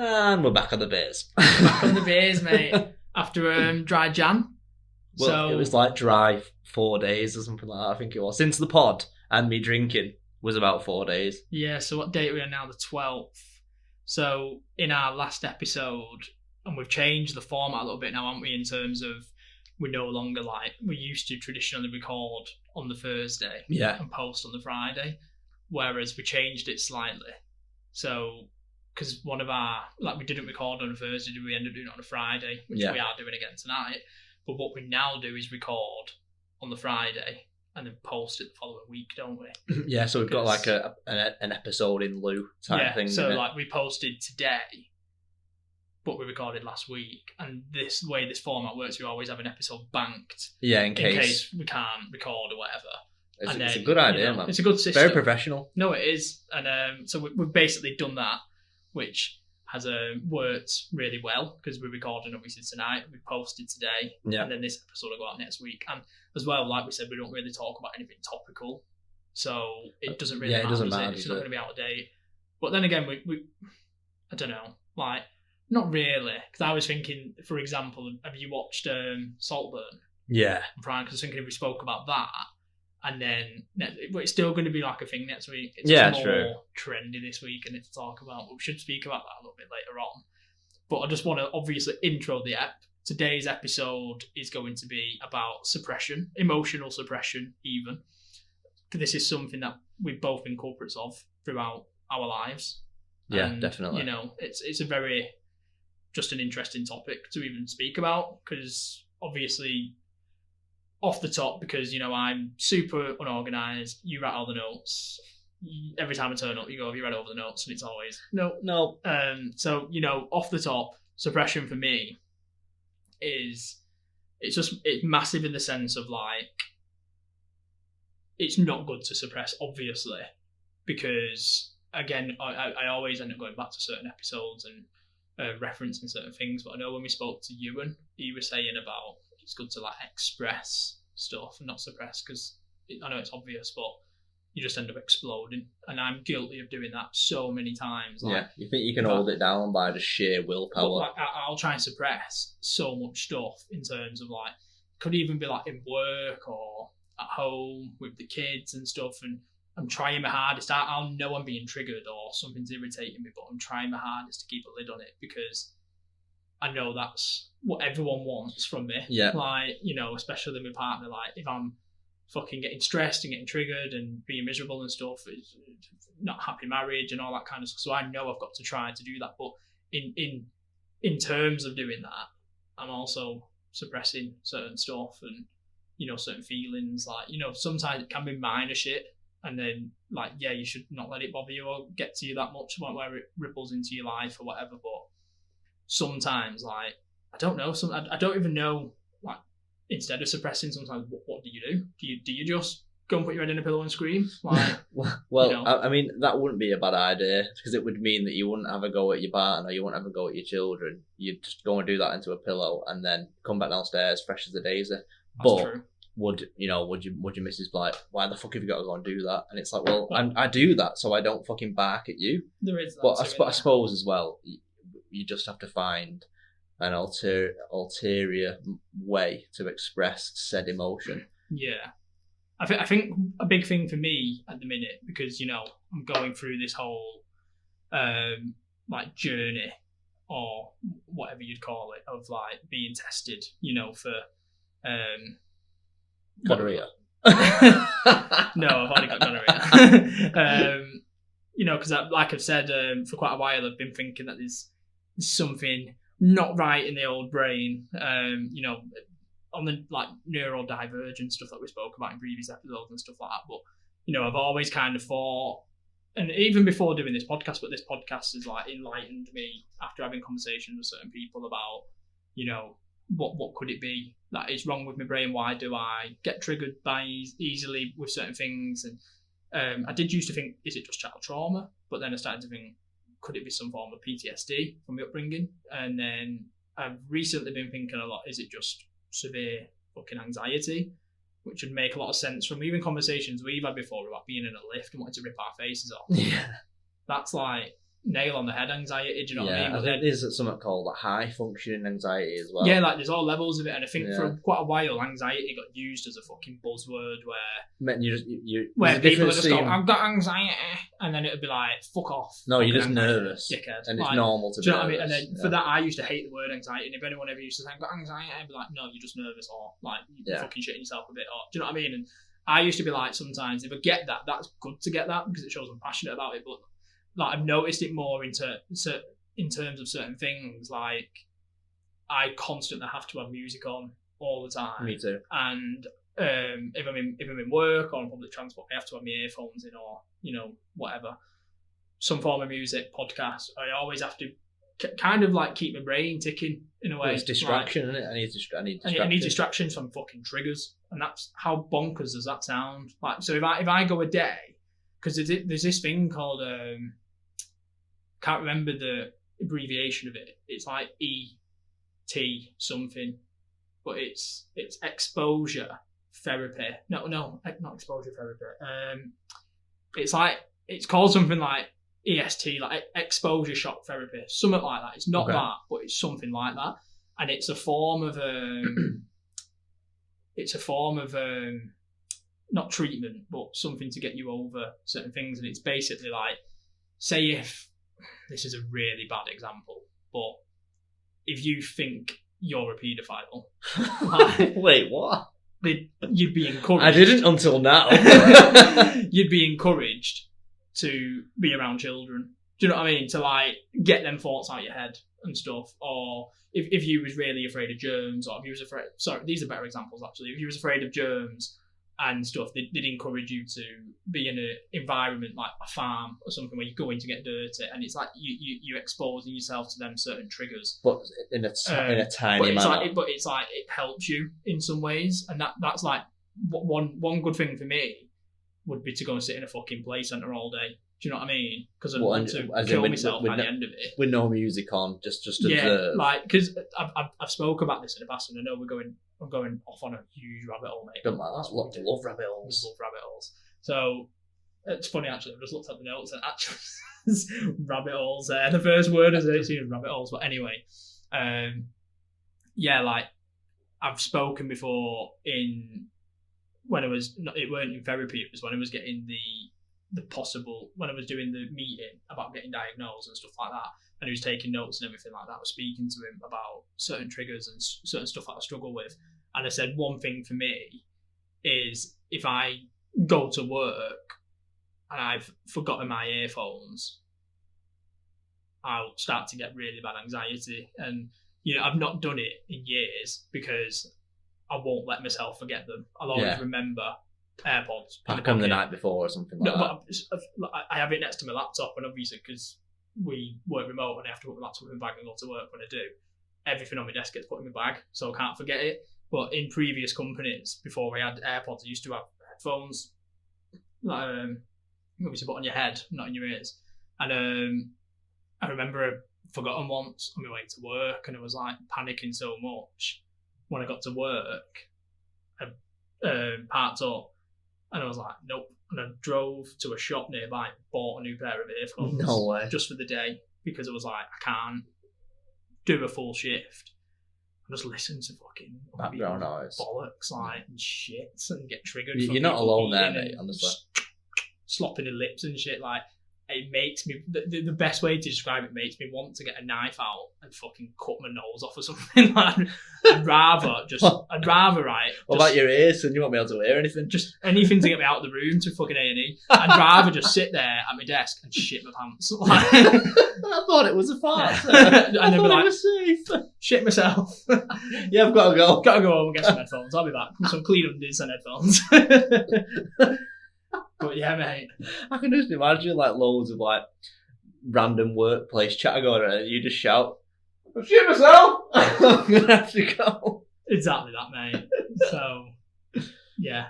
And we're back on the beers. Back on the beers, mate. After dry Jan. Well, So it was like dry 4 days or something like that, I think it was. Since the pod and me drinking was about 4 days. yeah, so what date are we on now? The 12th. So in our last episode, and we've changed the format a little bit now, haven't we, in terms of we're no longer like we used to traditionally record on the Thursday and post on the Friday, whereas we changed it slightly. So because one of our, like, we didn't record on a Thursday, we ended up doing it on a Friday, which we are doing again tonight. But what we now do is record on the Friday and then post it the following week, don't we? Yeah, so we've got like an episode in lieu type thing. So like we posted today, but we recorded last week. And this way this format works, we always have an episode banked. Yeah, in case we can't record or whatever. It's a good idea, man. It's a good system. Very professional. No, it is. And so we've basically done that, which has worked really well because we're recording obviously tonight. We posted today, and then this episode will go out next week. And as well, like we said, we don't really talk about anything topical, so it doesn't really matter. It doesn't matter. It's not going to be out of date. But then again, we I don't know, like not really, because I was thinking, for example, have you watched Saltburn? Yeah. Because I was thinking if we spoke about that. And then it's still going to be like a thing next week. It's more trendy this week and it's to talk about. But we should speak about that a little bit later on. But I just want to obviously intro the ep. Today's episode is going to be about suppression, emotional suppression even. This is something that we've both been culprits of throughout our lives. Yeah, and, definitely. You know, it's a very, just an interesting topic to even speak about because obviously off the top, because, you know, I'm super unorganised, you write all the notes. Every time I turn up, you go, have you read over the notes? And it's always, no. So, you know, off the top, suppression for me is, it's massive in the sense of like, it's not good to suppress, obviously, because, again, I always end up going back to certain episodes and referencing certain things, but I know when we spoke to Ewan, he was saying about it's good to like express stuff and not suppress because I know it's obvious, but you just end up exploding, and I'm guilty of doing that so many times. Like, you think you can hold it down by just sheer willpower? Like, I'll try and suppress so much stuff in terms of like, could even be like in work or at home with the kids and stuff, and I'm trying my hardest. I'll know I'm being triggered or something's irritating me, but I'm trying my hardest to keep a lid on it because I know that's what everyone wants from me. Yeah. Like, you know, especially with my partner, like if I'm fucking getting stressed and getting triggered and being miserable and stuff, it's not happy marriage and all that kind of stuff. So I know I've got to try to do that. But in terms of doing that, I'm also suppressing certain stuff and, you know, certain feelings. Like, you know, sometimes it can be minor shit. And then, like, yeah, you should not let it bother you or get to you that much where it ripples into your life or whatever. But sometimes, like, I don't know. I don't even know. Like, instead of suppressing, sometimes what do you do? Do you just go and put your head in a pillow and scream? Like, well, you know? I mean, that wouldn't be a bad idea because it would mean that you wouldn't have a go at your partner, you wouldn't have a go at your children. You'd just go and do that into a pillow and then come back downstairs fresh as a daisy. That's true. Would your missus be like, why the fuck have you got to go and do that? And it's like, well, I do that so I don't fucking bark at you. There is that. But I suppose as well, you just have to find an ulterior way to express said emotion. Yeah. I think a big thing for me at the minute, because, you know, I'm going through this whole like journey or whatever you'd call it of like being tested, you know, for gonorrhea. No, I've already got gonorrhea. You know, because like I've said, for quite a while I've been thinking that there's something not right in the old brain, you know, on the like neurodivergent stuff that we spoke about in previous episodes and stuff like that. But, you know, I've always kind of thought, and even before doing this podcast, but this podcast has like enlightened me after having conversations with certain people about, you know, what could it be that is wrong with my brain? Why do I get triggered by easily with certain things? And I did used to think, is it just child trauma? But then I started to think, could it be some form of PTSD from my upbringing? And then I've recently been thinking a lot, is it just severe fucking anxiety? Which would make a lot of sense from even conversations we've had before about being in a lift and wanting to rip our faces off. Yeah. That's like, nail on the head anxiety. Do you know what I mean? I think there's something called like high functioning anxiety as well. Yeah, like there's all levels of it, and I think for quite a while, anxiety got used as a fucking buzzword where people would just go, "I've got anxiety," and then it would be like, "Fuck off." No, you're just nervous, dickhead. And it's normal to be. Do you know what I mean? And then for that, I used to hate the word anxiety. And if anyone ever used to say, "I've got anxiety," I'd be like, "No, you're just nervous," or like you're fucking shitting yourself a bit, or do you know what I mean? And I used to be like, sometimes if I get that, that's good to get that because it shows I'm passionate about it. But like I've noticed it more in terms of certain things. Like I constantly have to have music on all the time. Me too. And if I'm in work or on public transport, I have to have my earphones in, or whatever, some form of music, podcast. I always have to kind of like keep my brain ticking in a way. Well, it's distraction, isn't it? I need distraction. I need distractions from fucking triggers, and that's how bonkers does that sound. Like, so if I go a day, because there's this thing called can't remember the abbreviation of it. It's like ET something, but it's exposure therapy. No, not exposure therapy. It's called something like EST, like exposure shock therapy, something like that. It's not that, but it's something like that, and it's a form of not treatment, but something to get you over certain things. And it's basically like, say if this is a really bad example, but if you think you're a paedophile, like, wait, what? You'd be encouraged. I didn't until now. You'd be encouraged to be around children. Do you know what I mean? To like get them thoughts out of your head and stuff. Or if you was really afraid of germs, or if you was afraid, sorry, these are better examples actually. If you was afraid of germs and stuff, they'd encourage you to be in an environment like a farm or something where you're going to get dirty, and it's like you're exposing yourself to them certain triggers. But in a tiny manner. But it's like it helps you in some ways, and that's like one good thing for me would be to go and sit in a fucking play centre all day. Do you know what I mean? Because I want to kill myself by the end of it. With no music on, just observe. Like, because I've spoke about this in the past, and I know I'm going off on a huge rabbit hole, mate. Don't like that. Love rabbit holes. Love rabbit holes. So it's funny actually. I just looked at the notes and actually rabbit holes there. The first word is rabbit holes. But anyway, like I've spoken before when it weren't in therapy. It was when I was getting when I was doing the meeting about getting diagnosed and stuff like that, and he was taking notes and everything like that. I was speaking to him about certain triggers and certain stuff that I struggle with, and I said one thing for me is if I go to work and I've forgotten my earphones, I'll start to get really bad anxiety. And I've not done it in years because I won't let myself forget them. I'll always remember AirPods. Pack them the night before or something like that. But I have it next to my laptop, and obviously because we work remote and I have to put my laptop in my bag and go to work when I do, everything on my desk gets put in my bag, so I can't forget it. But in previous companies, before we had AirPods, I used to have headphones, obviously put on your head, not in your ears. And I remember I forgot them once on my way to work, and I was like panicking so much. When I got to work, I parked up, and I was like, nope. And I drove to a shop nearby and bought a new pair of earphones. No way. Just for the day, because I was like, I can't do a full shift. I just listen to fucking background noise, bollocks, like, and shit, and get triggered. You're not alone there, mate, honestly. Slopping the lips and shit, like, it makes me, the best way to describe it, makes me want to get a knife out and fucking cut my nose off or something. Like, I'd rather, right? What about your ears? And you won't be able to hear anything? Just anything to get me out of the room to fucking A&E. I'd rather just sit there at my desk and shit my pants. Like, I thought it was a farce. And then be like, it was safe. Shit myself. Yeah, I've got to go. Got to go home and get some headphones. I'll be back with some clean undies and headphones. But yeah, mate. I can just imagine like loads of like random workplace chat going on, and you just shout, "I've shit myself. I'm gonna have to go." Exactly that, mate. So yeah,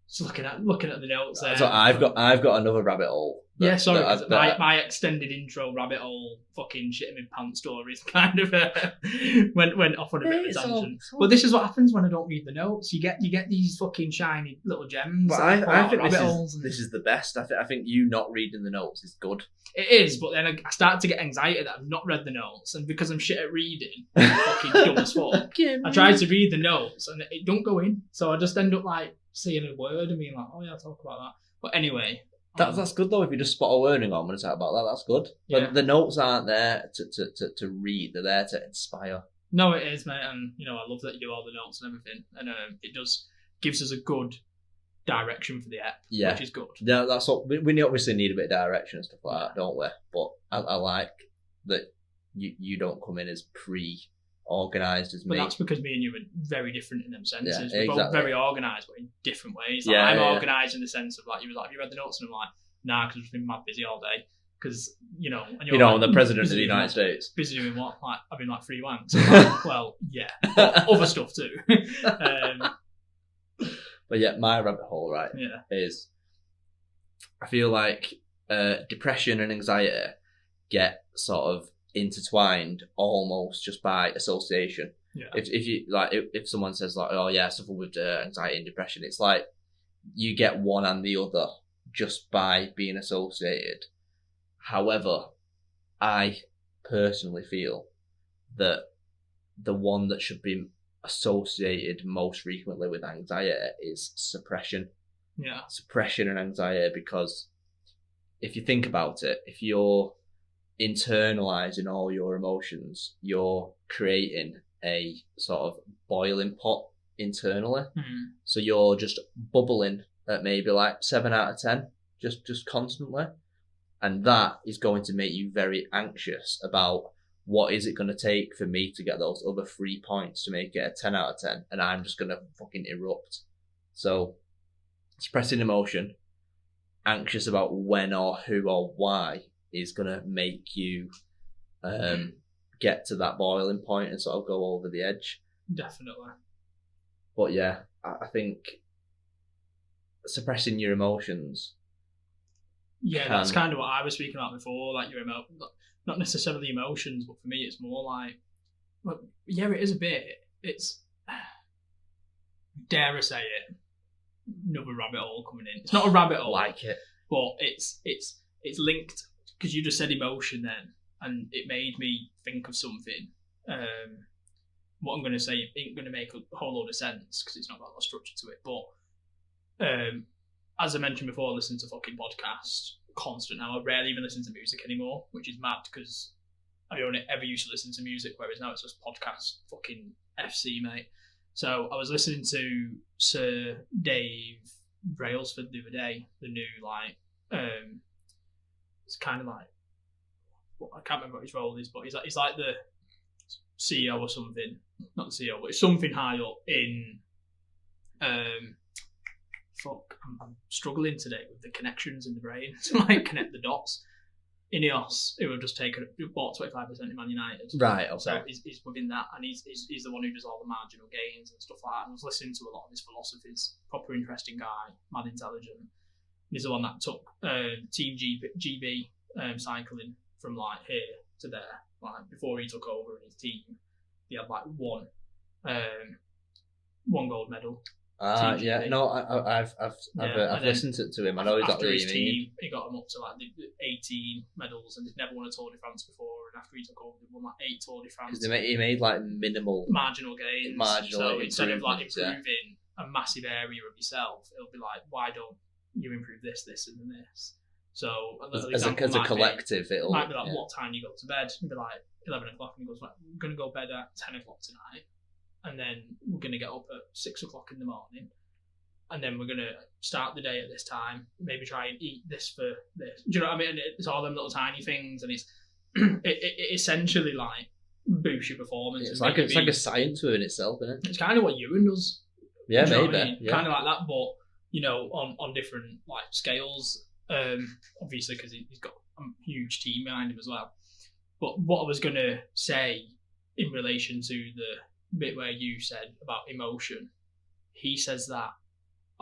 just looking at the notes there. So I've got another rabbit hole Yeah, sorry, because my extended intro rabbit hole fucking shit in my pants stories kind of went off on a bit of a tangent. But this is what happens when I don't read the notes. You get these fucking shiny little gems. But I think this is the best. I think you not reading the notes is good. It is, but then I start to get anxiety that I've not read the notes, and because I'm shit at reading, I'm fucking dumb as fuck. I tried to read the notes and it don't go in, so I just end up like seeing a word and being like, oh yeah, I'll talk about that. But anyway. That's good though. If you just spot a wording on when it's about that, that's good. But yeah. The notes aren't there to read; they're there to inspire. No, it is, mate. And I love that you do all the notes and everything, and it gives us a good direction for the ep, which is good. Yeah, that's what we obviously need a bit of direction and stuff like that, don't we? But I like that you don't come in as organised as me. But that's because me and you are very different in them senses. We're both very organised, but in different ways. Like, I'm organised in the sense of like, you were like, have you read the notes? And I'm like, nah, because I've just been mad busy all day. Because, and I'm the president of the United States. Busy doing what? Like, I've been like 3 wanks. Like, well, yeah. But other stuff too. But yeah, my rabbit hole, right, is I feel like depression and anxiety get sort of intertwined almost just by association. Yeah. If you like, if someone says like, oh yeah, I suffer with anxiety and depression, it's like you get one and the other just by being associated. However, I personally feel that the one that should be associated most frequently with anxiety is suppression. Yeah. Suppression and anxiety, because if you think about it, if you're internalizing all your emotions, you're creating a sort of boiling pot internally. So you're just bubbling at maybe like 7 out of 10, just constantly, and that is going to make you very anxious about what is it going to take for me to get those other 3 points to make it a 10 out of 10, and I'm just going to fucking erupt. So suppressing emotion, anxious about when or who or why is going to make you get to that boiling point and sort of go over the edge. Definitely. But yeah, I think suppressing your emotions. Yeah, that's kind of what I was speaking about before, like your not necessarily emotions, but for me it's more like, well, yeah, it is a bit, it's, dare I say it, another rabbit hole coming in. It's not a rabbit hole. I like it. But it's linked, because you just said emotion then, and it made me think of something. What I'm going to say ain't going to make a whole load of sense, because it's not got a lot of structure to it, but as I mentioned before, I listen to fucking podcasts constant now. I rarely even listen to music anymore, which is mad, because I only ever used to listen to music, whereas now it's just podcast fucking FC, mate. So I was listening to Sir Dave Brailsford the other day, the new, like, it's kind of like, well, I can't remember what his role is, but he's like the CEO or something. Not the CEO, but it's something high up in, I'm struggling today with the connections in the brain to like connect the dots. Ineos, who have just bought 25% of Man United. Right, okay. So he's within that, and he's the one who does all the marginal gains and stuff like that. And I was listening to a lot of his philosophies. Proper interesting guy, mad intelligent. He's the one that took Team GB cycling from like here to there. Like before he took over in his team, he had like one gold medal. Yeah, no, I've listened to him. I know exactly what you mean. Team, he got him up to like 18 medals, and he'd never won a Tour de France before. And after he took over, he won like 8 Tour de France. Because he made like minimal marginal gains. So instead of like improving a massive area of yourself, it'll be like, why don't you improve this, and this? So as a collective, it might be like, what time you go to bed? It'll be like 11 o'clock, and he goes, like, we're going to go to bed at 10 o'clock tonight. And then we're going to get up at 6 o'clock in the morning. And then we're going to start the day at this time. Maybe try and eat this for this. Do you know what I mean? And it's all them little tiny things. And it essentially like boosts your performance. It's like a science within itself, isn't it? It's kind of what Ewan does. Yeah, maybe. I mean? Yeah. Kind of like that, but, on different like scales. Obviously, because he's got a huge team behind him as well. But what I was going to say in relation to the bit where you said about emotion, he says that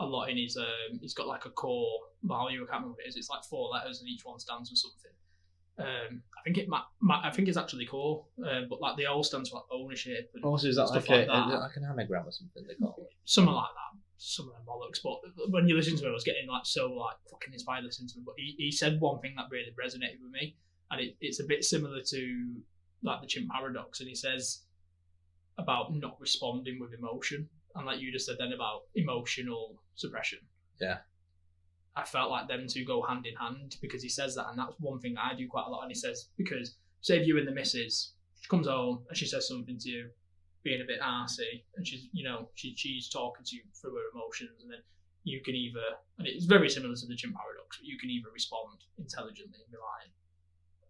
a lot in his he's got like a core value. I can't remember what it is. It's like 4 letters and each one stands for something. I think I think it's actually cool, but like the O stands for like ownership. And so is that stuff like that. like an anagram or something they call it? Something like that. Some of them bollocks. But when you listen to it, I was getting like so like fucking inspired listening to him. But he said one thing that really resonated with me, and it's a bit similar to like the chimp paradox. And he says about not responding with emotion, and like you just said then about emotional suppression. Yeah. I felt like them two go hand in hand, because he says that, and that's one thing I do quite a lot. And he says, because say if you and the missus, she comes home and she says something to you, being a bit arsey, and she's, you know, she's talking to you through her emotions, and then you can either, and it's very similar to the chimp paradox, but you can either respond intelligently and be like,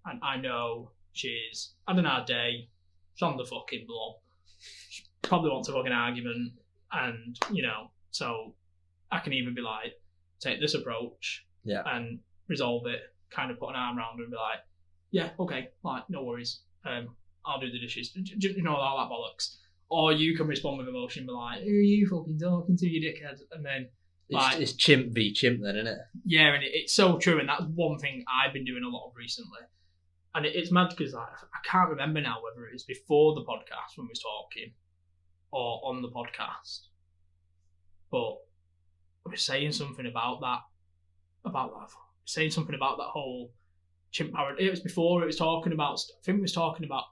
and I know she's had an hard day, she's on the fucking blob, she probably wants a fucking argument, and, you know, so I can even be like, take this approach and resolve it, kind of put an arm around her and be like, yeah, okay, like, no worries, I'll do the dishes, you know, all that bollocks. Or you can respond with emotion and be like, who are you fucking talking to, you dickhead? And then, like, it's chimp v chimp then, isn't it? Yeah, and it's so true, and that's one thing I've been doing a lot of recently. And it's mad because I can't remember now whether it was before the podcast when we was talking or on the podcast. But I was saying something about that whole chimp paradox. It was before, it was talking about, I think it was talking about,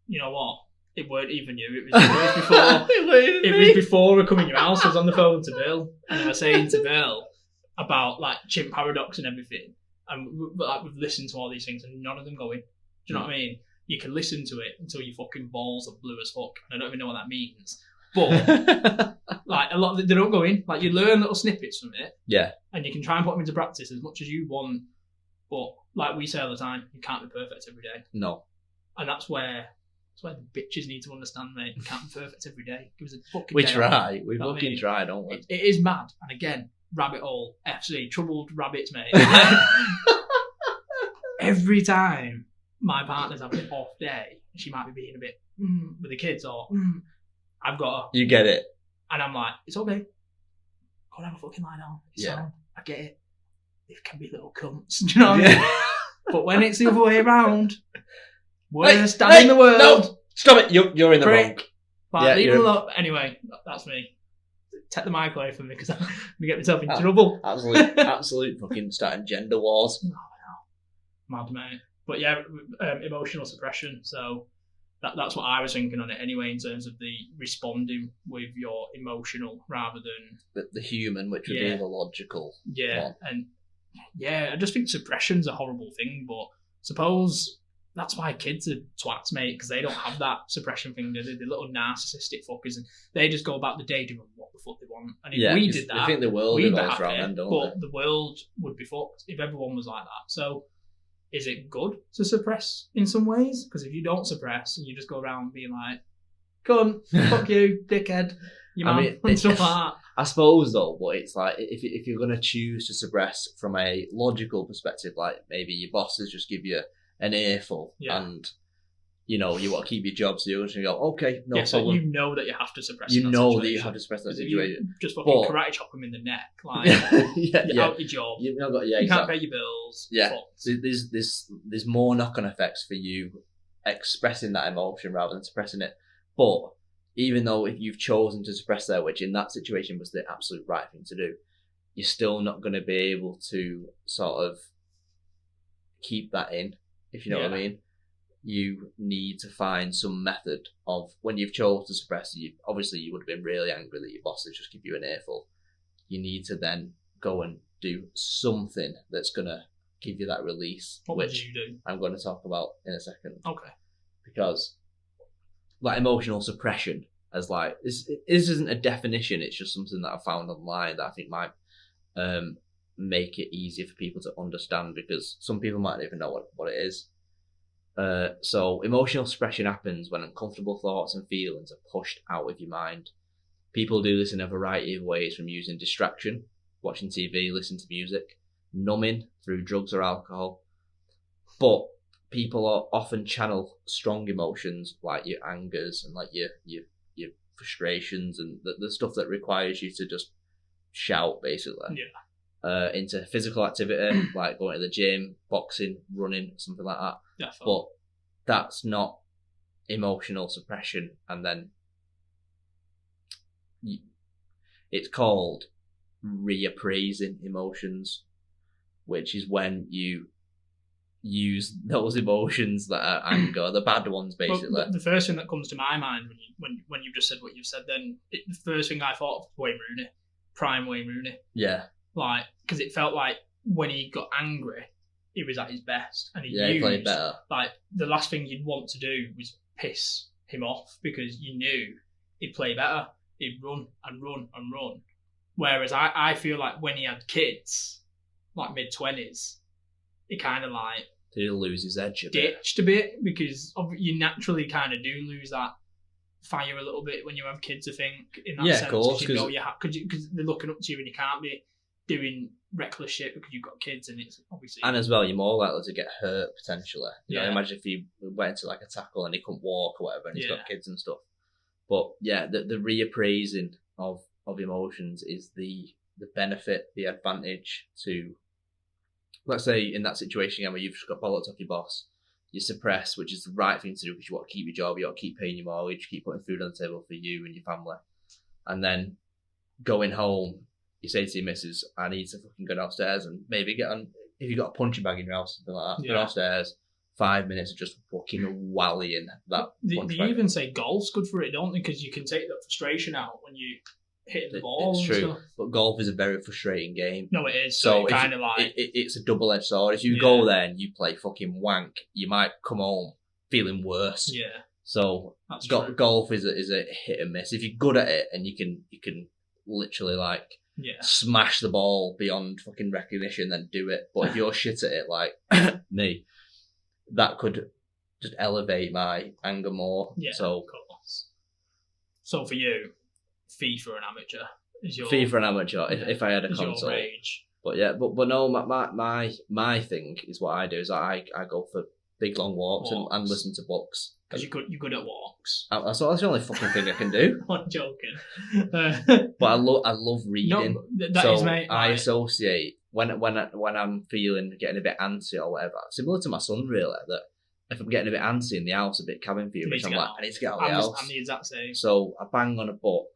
you know what, it weren't even you, it was before, it was before we come in your house. I was on the phone to Bill, and I was saying to Bill about like chimp paradox and everything, and like we've listened to all these things and none of them going, do you know what I mean? You can listen to it until your fucking balls are blue as fuck, and I don't even know what that means, but like a lot of they don't go in. Like you learn little snippets from it, and you can try and put them into practice as much as you want, but like we say all the time, you can't be perfect every day. No. And that's where the bitches need to understand, mate. You can't be perfect every day. Give us a fucking We day try. off. We fucking try, don't we? It is mad. And again, rabbit hole, FC, troubled rabbits, mate. Every time my partner's having an off day, she might be being a bit with the kids, or I've got her. You get it. And I'm like, it's okay. Go and have a fucking lie down. It's fine. I get it. They can be little cunts. Do you know what I mean? But when it's the other way around, worst dad in the world. No, stop it. You're in the wrong. Like, leave them alone. Anyway, that's me. Take the mic away from me because I'm going to get myself in trouble. Absolute fucking starting gender wars. No. Mad, mate. But yeah, emotional suppression. So that's what I was thinking on it anyway, in terms of the responding with your emotional rather than the human, which would be the logical. Yeah, one. And yeah, I just think suppression's a horrible thing, but suppose that's why kids are twats, mate, because they don't have that suppression thing. They're little narcissistic fuckers, and they just go about the day doing what the fuck they want. And if we did that, I think the world revolves around them, don't but the world would be fucked if everyone was like that. So is it good to suppress in some ways? Because if you don't suppress and you just go around being like, cunt, fuck you, dickhead, you man, and stuff like that. I suppose though, but it's like if you're going to choose to suppress from a logical perspective, like maybe your bosses just give you an earful and you know you want to keep your job, so you're going to go, okay, no problem. So you know that you have to suppress. You know that you have to suppress that situation. Just fucking karate chop them in the neck, like you're out your job. You've not got, you exactly. Can't pay your bills. Yeah, so there's more knock-on effects for you expressing that emotion rather than suppressing it. But even though if you've chosen to suppress that, which in that situation was the absolute right thing to do, you're still not going to be able to sort of keep that in, if you know what I mean. You need to find some method of, when you've chosen to suppress it, obviously you would have been really angry that your bosses just give you an earful. You need to then go and do something that's going to give you that release. What would you do? I'm going to talk about in a second. Okay. Because like emotional suppression, as like this isn't a definition, it's just something that I found online that I think might make it easier for people to understand, because some people might not even know what it is. So emotional suppression happens when uncomfortable thoughts and feelings are pushed out of your mind. People do this in a variety of ways, from using distraction, watching TV, listening to music, numbing through drugs or alcohol. But people often channel strong emotions like your angers and like your frustrations and the stuff that requires you to just shout, basically. into physical activity, like going to the gym, boxing, running, something like that. Definitely. But that's not emotional suppression. And then it's called reappraising emotions, which is when you use those emotions that are anger, the bad ones, basically. Well, the first thing that comes to my mind when you've just said what you've said, then the first thing I thought of was Wayne Rooney, prime Wayne Rooney. Yeah. Like, because it felt like when he got angry, he was at his best, and he played better. Like, the last thing you'd want to do was piss him off, because you knew he'd play better, he'd run and run and run. Whereas I feel like when he had kids, like mid-20s, he kind of like did he lose his edge a ditched a bit, because you naturally kind of do lose that fire a little bit when you have kids, I think, in that sense. Of course, because they're looking up to you and you can't be doing reckless shit because you've got kids, and it's obviously... And as well, you're more likely to get hurt, potentially. You know, imagine if he went into like a tackle and he couldn't walk or whatever, and he's got kids and stuff. But yeah, the reappraising of emotions is the benefit, the advantage to... Let's say in that situation again where you've just got bollocked off your boss, you suppress, which is the right thing to do because you want to keep your job, you want to keep paying your mortgage, keep putting food on the table for you and your family. And then going home, you say to your missus, I need to fucking go downstairs and maybe get on, if you've got a punching bag in your house, something like that, go downstairs, 5 minutes of just fucking walleying that. They even say golf's good for it, don't they? Because you can take that frustration out when you hitting the ball. It's and true, stuff. but golf is a very frustrating game. No, it is. So kind of like it's a double-edged sword. If you go there and you play fucking wank, you might come home feeling worse. Yeah. So golf is a hit and miss. If you're good at it and you can literally like smash the ball beyond fucking recognition, then do it. But if you're shit at it, like me, that could just elevate my anger more. Yeah. So of course. So for you, FIFA and amateur is your FIFA and amateur. If I had a console, your rage. But yeah, but no, my thing is what I do is I go for big long walks. And listen to books. Because you're good at walks. That's the only fucking thing I can do. I'm joking. But I love reading. No, that is, mate. I associate when I'm feeling getting a bit antsy or whatever, similar to my son really, that if I'm getting a bit antsy in the house, a bit cabin fever, I'm like, I need to get out of the house. I'm the exact same. So I bang on a book.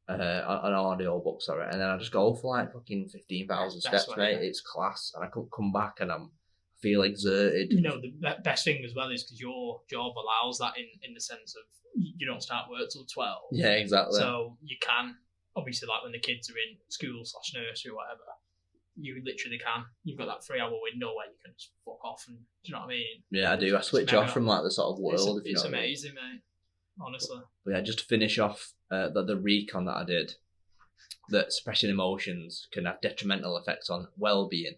An audio book, sorry, and then I just go for like fucking 15,000 steps, mate. It's class, and I could come back and I feel exerted. You know, the best thing as well is because your job allows that in the sense of you don't start work till 12. Yeah, exactly. So you can obviously, like when the kids are in school/nursery or whatever, you literally can. You've got that 3-hour window where you can just fuck off, and do you know what I mean? Yeah, I do. I switch off from like the sort of world. It's amazing, mate. Honestly. But yeah, just to finish off the recon that I did, that suppressing emotions can have detrimental effects on well-being,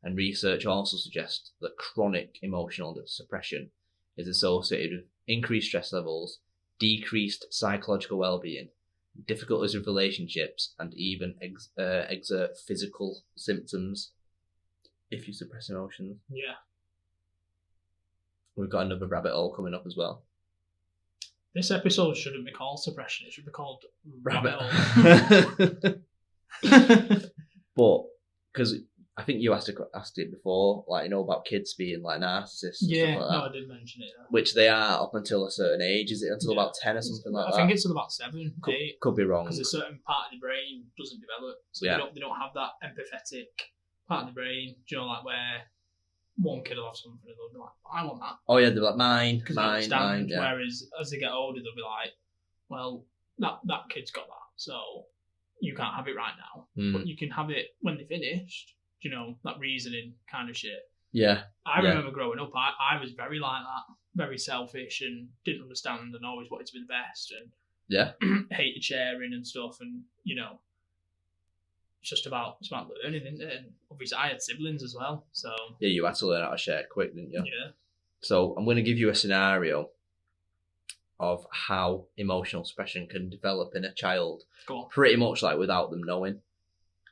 and research also suggests that chronic emotional suppression is associated with increased stress levels, decreased psychological well-being, difficulties with relationships, and even exert physical symptoms if you suppress emotions. Yeah. We've got another rabbit hole coming up as well. This episode shouldn't be called Suppression. It should be called Rabbit Hole. But, because I think you asked it before, like, you know, about kids being like narcissists and stuff like that. No, I did mention it. Which they are up until a certain age. Is it until about 10 or something like that? I think it's until about 7, 8. Could be wrong. Because a certain part of the brain doesn't develop. So they don't have that empathetic part of the brain, do you know, like where one kid will have something and they'll be like, I want that. Oh yeah, they're like, mine. Yeah. Whereas as they get older, they'll be like, well, that kid's got that, so you can't have it right now. But you can have it when they're finished. You know, that reasoning kind of shit. Yeah. I remember growing up, I was very like that, very selfish and didn't understand and always wanted to be the best and hated sharing and stuff, and you know, it's about learning, isn't it? And obviously I had siblings as well, so yeah, you had to learn how to share quick, didn't you? Yeah. So I'm going to give you a scenario of how emotional suppression can develop in a child. Go on. Pretty much like without them knowing.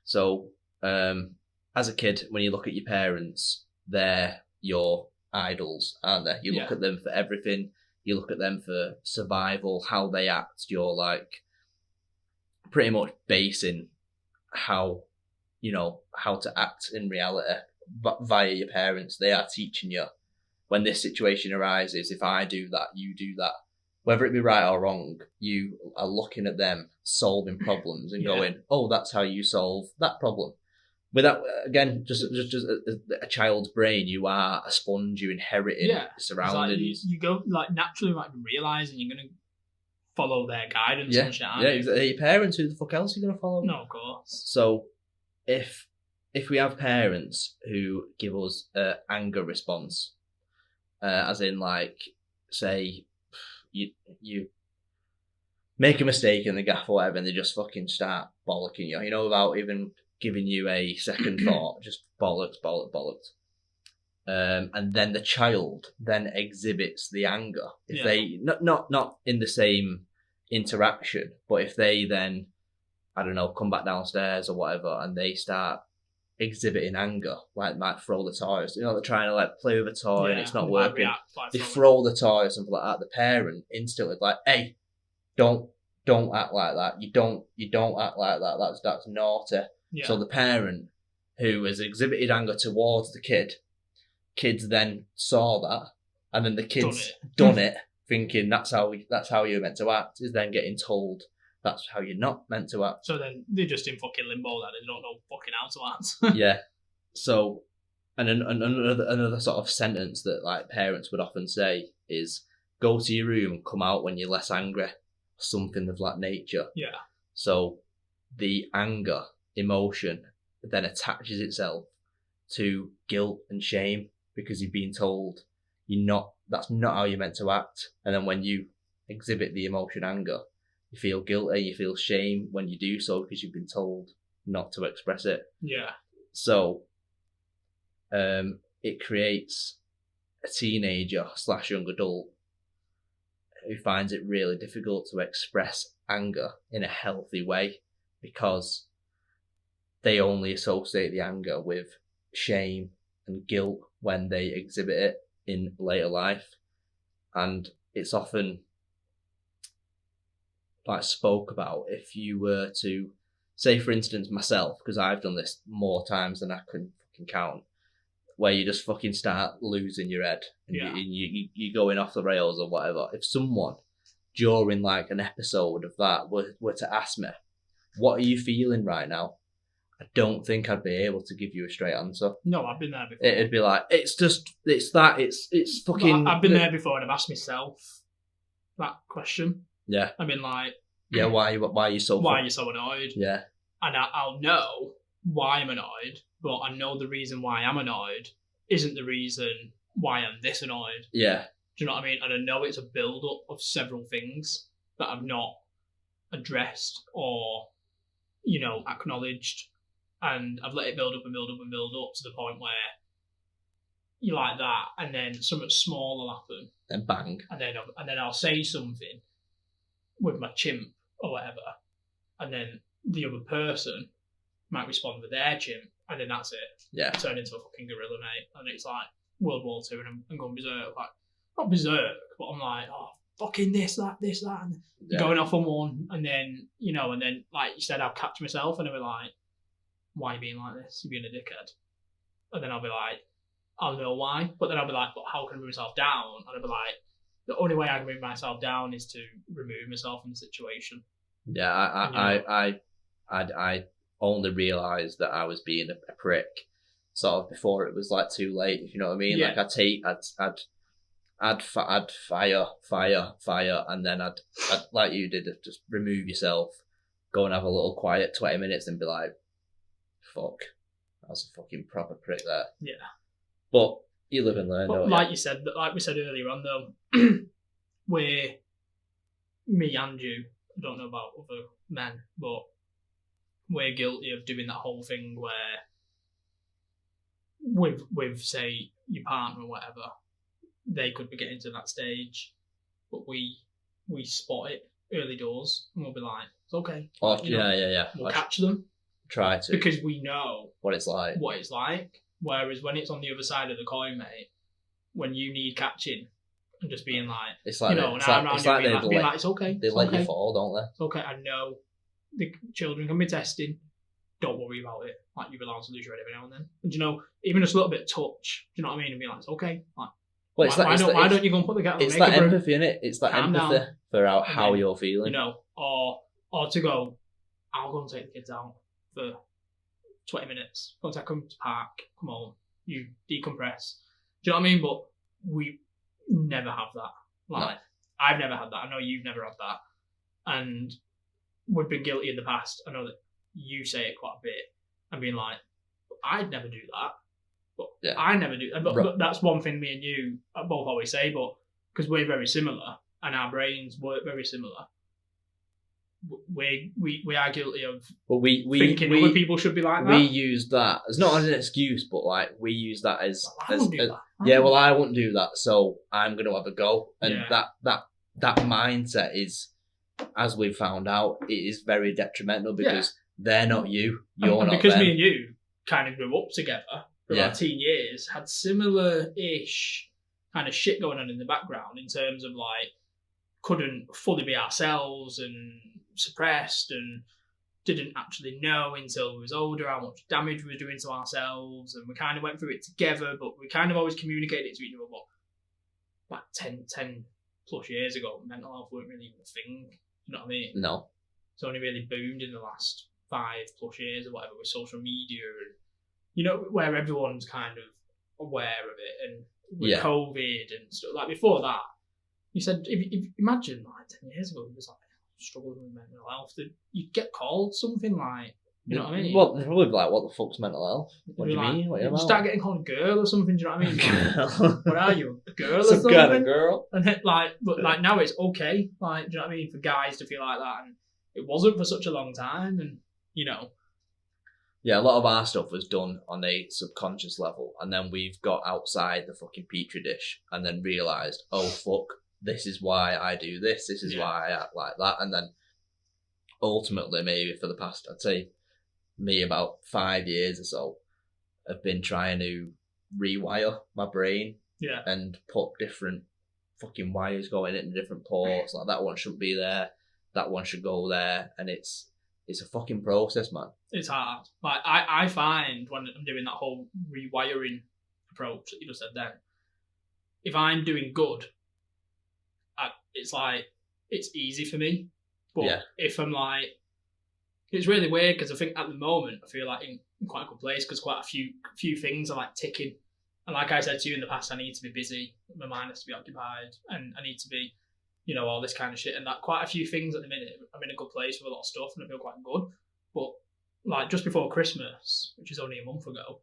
So as a kid, when you look at your parents, they're your idols, aren't they? You look at them for everything. You look at them for survival, how they act. You're like pretty much basing how how to act in reality, but via your parents. They are teaching you, when this situation arises, if I do that, you do that. Whether it be right or wrong, you are looking at them solving problems and going, oh, that's how you solve that problem. Without, again, just a child's brain, you are a sponge, you inheriting surroundings. You go, like, naturally, like, realising you're going to follow their guidance and shit, aren't you? Your parents, who the fuck else are you going to follow? No, of course. So, if we have parents who give us an anger response, as in, like, say, you make a mistake in the gaff or whatever, and they just fucking start bollocking you, without even giving you a second thought, just bollocks. And then the child then exhibits the anger. If they not in the same interaction, but if they then, I don't know, come back downstairs or whatever, and they start exhibiting anger, like might throw the toys. They're trying to like play with a toy and it's not working. They throw the toy or something like that. The parent instantly like, hey, don't act like that. You don't act like that. That's naughty. Yeah. So the parent who has exhibited anger towards the kids then saw that, and then the kids done it, thinking that's how you're meant to act, is then getting told that's how you're not meant to act. So then they're just in fucking limbo that they don't know fucking how to act. Yeah. So, and another sort of sentence that like parents would often say is, go to your room and come out when you're less angry. Something of that nature. Yeah. So the anger emotion then attaches itself to guilt and shame because you've been told that's not how you're meant to act. And then when you exhibit the emotion anger, you feel guilty, you feel shame when you do so because you've been told not to express it. Yeah. So it creates a teenager / young adult who finds it really difficult to express anger in a healthy way because they only associate the anger with shame and guilt when they exhibit it in later life. And it's often like spoke about if you were to say, for instance, myself, because I've done this more times than I can fucking count, where you just fucking start losing your head and you're going off the rails or whatever. If someone during like an episode of that were to ask me, what are you feeling right now? I don't think I'd be able to give you a straight answer. No, I've been there before. It'd be like, it's fucking... I've been there before and I've asked myself that question. Yeah. I've been like... Yeah, why are you so annoyed? Yeah. And I'll know why I'm annoyed, but I know the reason why I'm annoyed isn't the reason why I'm this annoyed. Yeah. Do you know what I mean? And I know it's a build-up of several things that I've not addressed or, acknowledged. And I've let it build up and build up and build up to the point where you like that, and then something small will happen. And bang. And then I'll say something with my chimp or whatever, and then the other person might respond with their chimp, and then that's it. Yeah. I turn into a fucking gorilla, mate. And it's like World War II, and I'm going berserk. Like, not berserk, but I'm like, oh, fucking this, that, and going off on one, and then, and then, like you said, I'll catch myself, and I'll be like, why are you being like this? You're being a dickhead. And then I'll be like, I'll know why, but then I'll be like, but how can I bring myself down? And I'll be like, the only way I can bring myself down is to remove myself from the situation. Yeah, I only realised that I was being a prick sort of before it was like too late, if you know what I mean. Yeah. Like I'd fire, and then I'd like you did, just remove yourself, go and have a little quiet 20 minutes, and be like, fuck, that was a fucking proper prick there. Yeah. But you live and learn, don't you? Like you said, like we said earlier on, though, where me and you, I don't know about other men, but we're guilty of doing that whole thing where with say your partner or whatever, they could be getting to that stage, but we spot it early doors and we'll be like, it's okay. Oh, yeah. We'll catch them. Try to. Because we know what it's like. Whereas when it's on the other side of the coin, mate, when you need catching and just being like, it's like, it's okay. They let you fall, don't they? It's okay. I know the children can be testing. don't worry about it. Like, you're allowed to lose your head every now and then. And you know, even just a little bit of touch. Do you know what I mean? And be like, it's okay. Like, well, it's why don't you go and put the kettle on? It's that empathy, innit? It's that Calm empathy down. for how then, you're feeling. You know, or to go, I'll go and take the kids out for 20 minutes. Go and take them to the park. Come on, you decompress. Do you know what I mean? But we never have that. Like, No. I've never had that. I know you've never had that. And we've been guilty in the past. I know that you say it quite a bit and being like, I'd never do that. But Yeah. I never do that. But that's one thing me and you both always say, but because we're very similar and our brains work very similar, we are guilty of thinking other people should be like that. We use that as not as an excuse, but like we use that as, I wouldn't do that. I wouldn't do that, so I'm going to have a go. And that mindset is, as we've found out, it is very detrimental because they're not you, you're and not because them. me and you kind of grew up together for our teen years, had similar-ish kind of shit going on in the background in terms of like couldn't fully be ourselves and suppressed and didn't actually know until we was older how much damage we were doing to ourselves, and we kind of went through it together, but we kind of always communicated it to each other. But like 10 plus years ago, mental health weren't really even a thing. You know what I mean? No. It's only really boomed in the last 5+ years or whatever with social media and, you know, where everyone's kind of aware of it, and with COVID and stuff. Like before that, you said, if imagine like 10 years ago, it was like struggling with mental health, that you'd get called something like, you know what I mean? Well, they're probably like, what the fuck's mental health? What do you mean? What you start getting called a girl or something, do you know what I mean? Like, what are you, a girl or Some something? kind of girl. And it, but now it's okay, like, do you know what I mean, for guys to feel like that, and it wasn't for such a long time, and, you know. Yeah, a lot of our stuff was done on a subconscious level, and then we've got outside the fucking petri dish and then realised, oh fuck, this is why I do this is why I act like that. And then ultimately, maybe for the past, I'd say me about 5 years or so, have been trying to rewire my brain and put different fucking wires going into different ports. Like, that one shouldn't be there, that one should go there, and it's a fucking process, man. It's hard. Like, I find when I'm doing that whole rewiring approach that you just said then, if I'm doing good, it's like, it's easy for me. But if I'm like, it's really weird because I think at the moment I feel like in quite a good place because quite a few things are like ticking. And like I said to you in the past, I need to be busy, my mind has to be occupied, and I need to be, you know, all this kind of shit. And that quite a few things at the minute, I'm in a good place with a lot of stuff and I feel quite good. But like just before Christmas, which is only a month ago,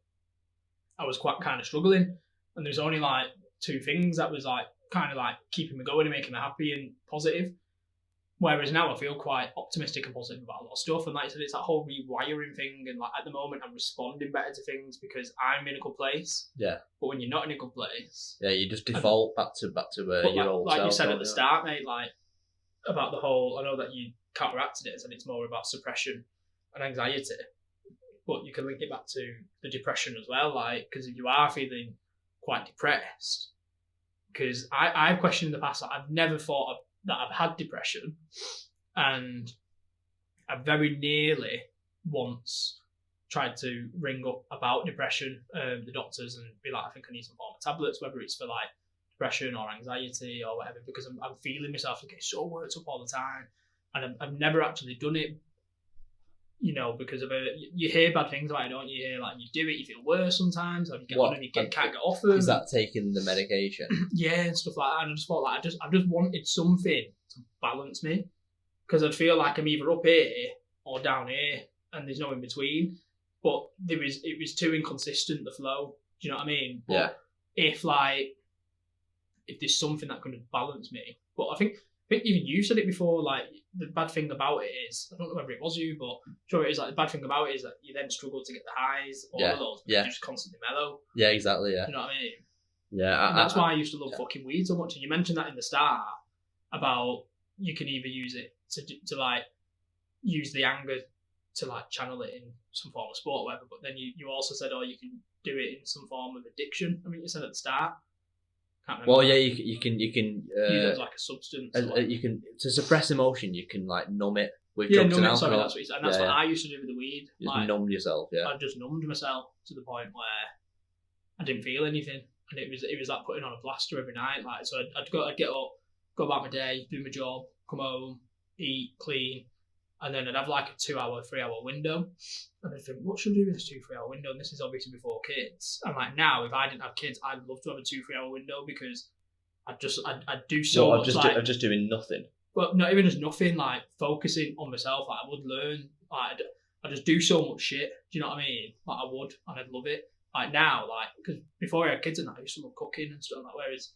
I was quite kind of struggling. And there's only like 2 things that was like kind of like keeping me going and making me happy and positive. Whereas now I feel quite optimistic and positive about a lot of stuff. And like I said, it's that whole rewiring thing. And like at the moment, I'm responding better to things because I'm in a good place. Yeah. But when you're not in a good place, you just default back to your old self. Like you said at the start, mate, like about the whole. I know that you counteracted it and it's more about suppression and anxiety, but you can link it back to the depression as well. Like, because if you are feeling quite depressed, because I've questioned in the past, like, I've never thought that I've had depression, and I very nearly once tried to ring up about depression, the doctors, and be like, I think I need some form of tablets, whether it's for like depression or anxiety or whatever, because I'm feeling myself getting so worked up all the time, and I've never actually done it, you know, because of you hear bad things about it, don't you? You hear like you do it, you feel worse sometimes, or you get on and you can't get off them. Is that taking the medication? Yeah, and stuff like that. And I just thought like I just wanted something to balance me, because I feel like I'm either up here or down here, and there's no in between. But it was too inconsistent, the flow. Do you know what I mean? But if there's something that could balance me, but I think even you said it before, like the bad thing about it is, I don't know whether it was you, but sure it is, like the bad thing about it is that you then struggle to get the highs, all of those, but you're just constantly mellow. Yeah, exactly, yeah. You know what I mean? Yeah. That's why I used to love fucking weed so much. And you mentioned that in the start about you can either use it to like use the anger to like channel it in some form of sport or whatever, but then you also said, you can do it in some form of addiction. I mean, you said at the start. Well, yeah, you can use it as like a substance. You can, to suppress emotion, you can like numb it with Yeah, drugs and numbing. Sorry, alcohol. that's what he said. And that's what I used to do with the weed. You just Like, numbed yourself, yeah. I just numbed myself to the point where I didn't feel anything, and it was like putting on a plaster every night. Like, so I'd get up, go about my day, do my job, come home, eat, clean, and then I'd have like a 2-hour, 3-hour window, and I'd think, what should I do with this 2-3 hour window? And this is obviously before kids. And like now, if I didn't have kids, I'd love to have a 2-3 hour window because I'd do so much. I'm just doing nothing. But not even as nothing, like focusing on myself. Like I would learn. Like I just do so much shit. Do you know what I mean? Like I would, and I'd love it. Like now, like because before I had kids and I used to love cooking and stuff like that. Whereas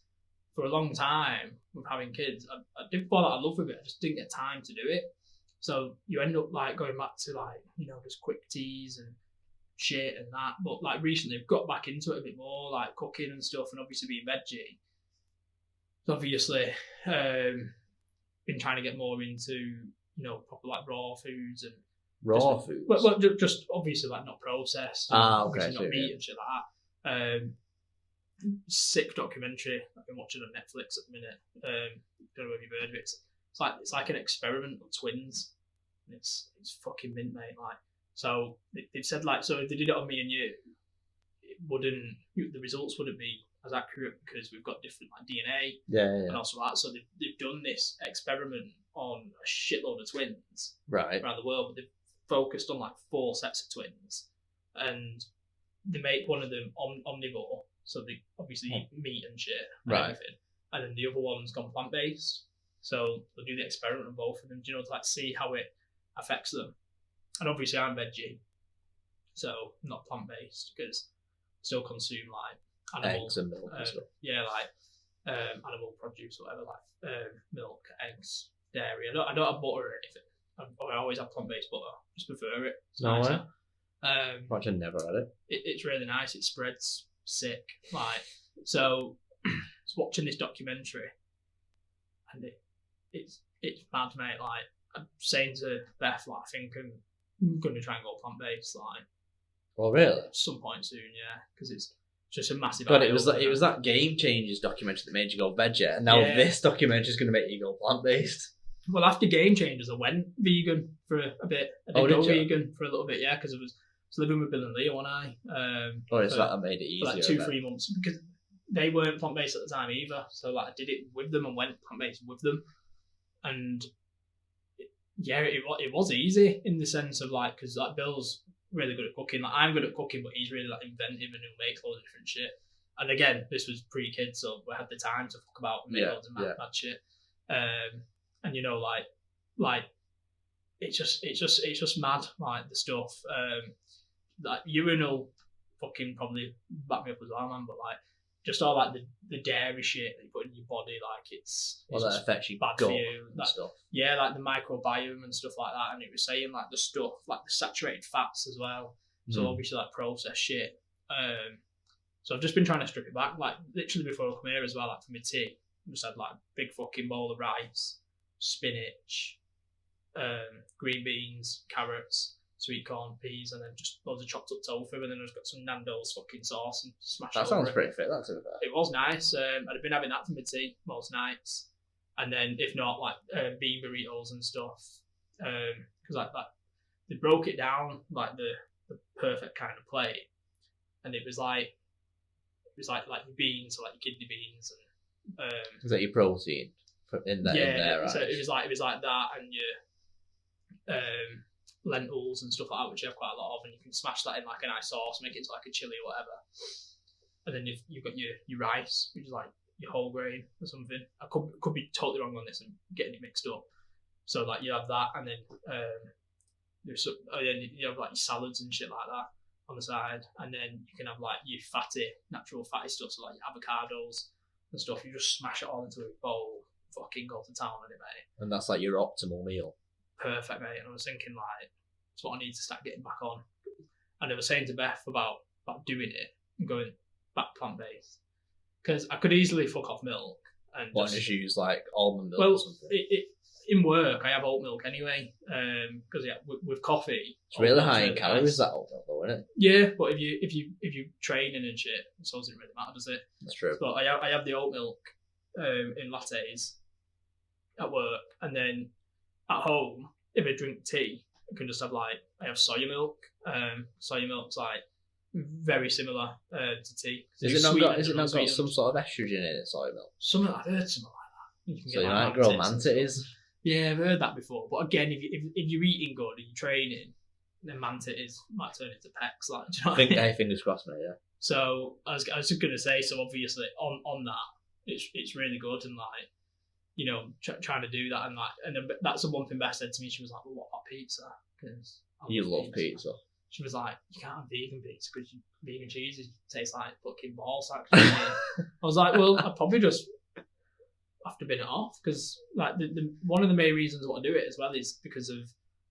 for a long time with having kids, I didn't fall out of love with it. I just didn't get time to do it. So you end up like going back to like, you know, just quick teas and shit and that. But like recently I've got back into it a bit more, like cooking and stuff, and obviously being veggie. So obviously been trying to get more into, you know, proper like raw foods and raw foods. Well, just obviously like not processed. Okay. Obviously not meat and shit like that. Sick documentary I've been watching on Netflix at the minute. Don't know if you've heard of it. It's like an experiment with twins. And it's fucking mint, mate. Like, so they've said like, so if they did it on me and you, the results wouldn't be as accurate because we've got different like DNA and also that. So they've done this experiment on a shitload of twins around the world, but they've focused on like 4 sets of twins, and they make one of them omnivore, so they obviously eat meat and shit and everything, and then the other one's gone plant-based. So they'll do the experiment on both of them, you know, to like see how it affects them. And obviously I'm veggie, so not plant-based because I still consume like animal eggs and milk and stuff. Yeah, like animal produce or whatever, like milk, eggs, dairy. I don't have butter or anything. I always have plant-based butter. Just prefer it. It's nicer. I've never had it. It's really nice. It spreads sick. Like, so I was watching this documentary, and it's mad, mate. Like, I'm saying to Beth, like, I think I'm going to try and go plant-based, like. Oh, really? At some point soon, yeah, because it's just a massive. God, it was that Game Changers documentary that made you go veggie, and now this documentary is going to make you go plant-based. Well, after Game Changers, I went vegan for a bit. I did go vegan for a little bit, yeah, because I was living with Bill and Leo, wasn't I? So that made it easier. For like 2-3 months, because they weren't plant-based at the time either. So like I did it with them and went plant-based with them, and it was easy in the sense of like, because like Bill's really good at cooking. Like I'm good at cooking, but he's really like inventive and he'll make loads of different shit. And again, this was pre-kids, so we had the time to fuck about and make loads of mad shit. And you know, like it's just mad, like the stuff. Like Ewan will fucking probably back me up as well, man. But like just all like the dairy shit that you put in your body, like it's that affects you bad for you. Like, stuff. Yeah, like the microbiome and stuff like that. And it was saying like the stuff, like the saturated fats as well. So obviously like processed shit. So I've just been trying to strip it back. Like literally before I come here as well, like for my tea, I just had like a big fucking bowl of rice, spinach, green beans, carrots, sweet corn, peas, and then just loads of chopped up tofu, and then I've got some Nando's fucking sauce and smashed it. That sounds pretty fit, that's it. It was nice. I'd been having that for my tea most nights, and then if not, like bean burritos and stuff, because like they broke it down like the perfect kind of plate, and it was like the beans, so like your kidney beans, and is that your protein in there? Yeah, right? So it was like that, and your lentils and stuff like that, which you have quite a lot of, and you can smash that in like a nice sauce, make it into like a chili or whatever. And then you've got your rice, which is like your whole grain or something. I could be totally wrong on this and getting it mixed up. So like you have that, and then you have like your salads and shit like that on the side, and then you can have like your natural fatty stuff, so like your avocados and stuff. You just smash it all into a bowl, fucking go to town on it, mate. And that's like your optimal meal. Perfect, mate. And I was thinking like, that's what I need to start getting back on. And I was saying to Beth about doing it and going back plant-based, because I could easily fuck off milk and just use like almond milk. Well, or something. In work I have oat milk anyway, because with coffee it's really high in calories, that oat milk though, isn't it? Yeah, but if you training and shit, so it doesn't really matter, does it? That's true. But I have the oat milk in lattes at work, and then at home if I drink tea, I can just have I have soya milk. Soya milk's very similar to tea. Is it not got some sort of estrogen in it, soy milk? I've heard something like that. You can So get you might grow mantids. Yeah, I've heard that before. But again, if you're eating good and you're training, then mantids might turn into pecs. Do you know what I mean? Hey, fingers crossed, mate. Yeah. So I was just gonna say, so obviously on that, it's really good and trying to do that and then that's the one thing Beth said to me. She was like, "Well, what about pizza?" Because you love pizza. She was like, "You can't have vegan pizza because vegan cheese tastes like fucking ball sacks." I was like, "Well, I'd probably just have to bin it off because the one of the main reasons I want to do it as well is because of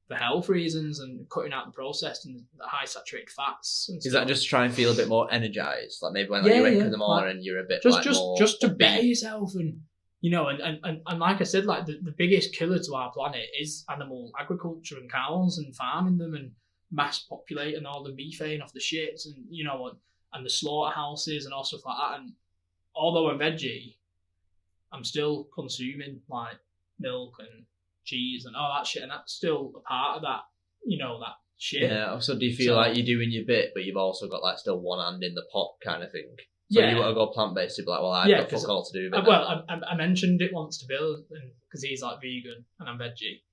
the health reasons and cutting out the processed and the high saturated fats." And is that just to try and feel a bit more energized? Like maybe when you wake up in the morning and you're a bit more just to better yourself and. And like I said, the biggest killer to our planet is animal agriculture and cows and farming them and mass populating all the methane off the shits and and the slaughterhouses and all stuff like that. And although I'm veggie, I'm still consuming milk and cheese and all that shit, and that's still a part of that, that shit. Yeah. So do you feel like you're doing your bit, but you've also got still one hand in the pot kind of thing? So you want to go plant-based to be well, I've got fuck all to do with it. Well, I mentioned it once to Bill, because he's vegan and I'm veggie.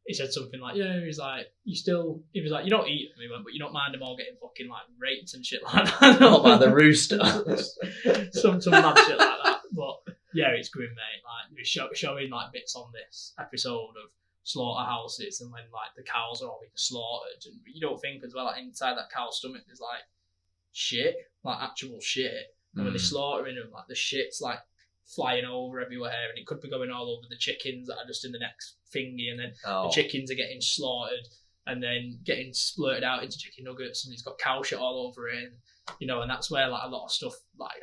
He said something he's like, he was like, you don't eat them, he went, but you don't mind them all getting fucking raped and shit like that. Not by the rooster. some mad shit like that. But yeah, it's grim, mate. We're showing bits on this episode of slaughterhouses and when the cows are all being slaughtered, and you don't think as well inside that cow's stomach there's shit, actual shit. And when they're slaughtering them, the shit's flying over everywhere, and it could be going all over the chickens that are just in the next thingy, and then the chickens are getting slaughtered and then getting splurted out into chicken nuggets, and it's got cow shit all over it, and that's where a lot of stuff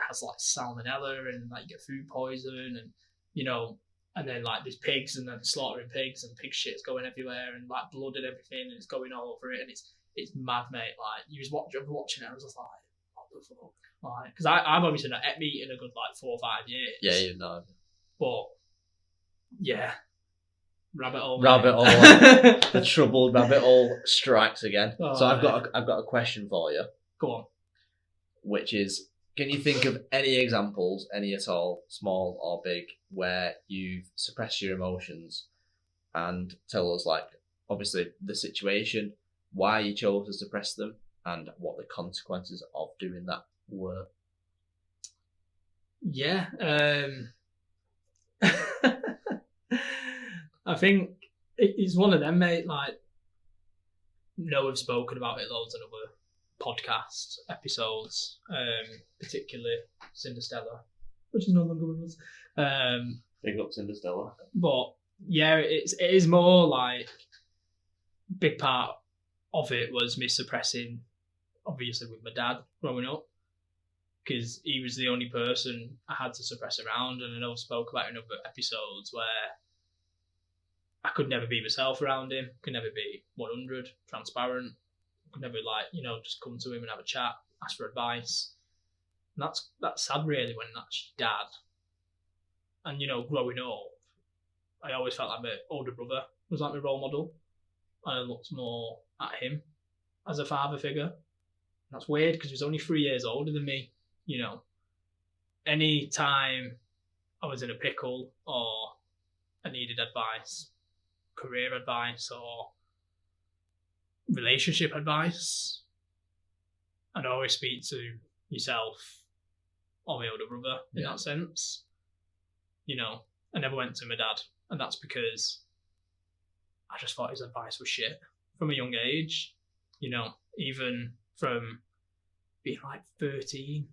has salmonella and you get food poison, and and then there's pigs and then slaughtering pigs and pig shit's going everywhere and blood and everything, and it's going all over it, and it's mad, mate. I was watching it, I was just what the fuck? Because I've obviously not ate meat in a good 4 or 5 years. Yeah, you know. But yeah, rabbit hole. The troubled rabbit hole strikes again. So I've got a question for you. Go on. Which is, can you think of any examples, any at all, small or big, where you've suppressed your emotions, and tell us obviously the situation, why you chose to suppress them, and what the consequences of doing that were? Yeah. I think it's one of them, mate. We've spoken about it loads in other podcast episodes, particularly Cinderstella, which is no longer with us. Big up Cinderstella. But yeah, it is more big part of it was me suppressing, obviously, with my dad growing up, because he was the only person I had to suppress around, and I know I spoke about it in other episodes where I could never be myself around him, could never be 100, transparent, could never just come to him and have a chat, ask for advice. And that's sad, really, when that's your dad. And growing up, I always felt like my older brother was my role model, and I looked more at him as a father figure. And that's weird because he was only 3 years older than me. Any time I was in a pickle or I needed advice, career advice or relationship advice, I'd always speak to yourself or my older brother in that sense. I never went to my dad, and that's because I just thought his advice was shit from a young age. Even from being 13,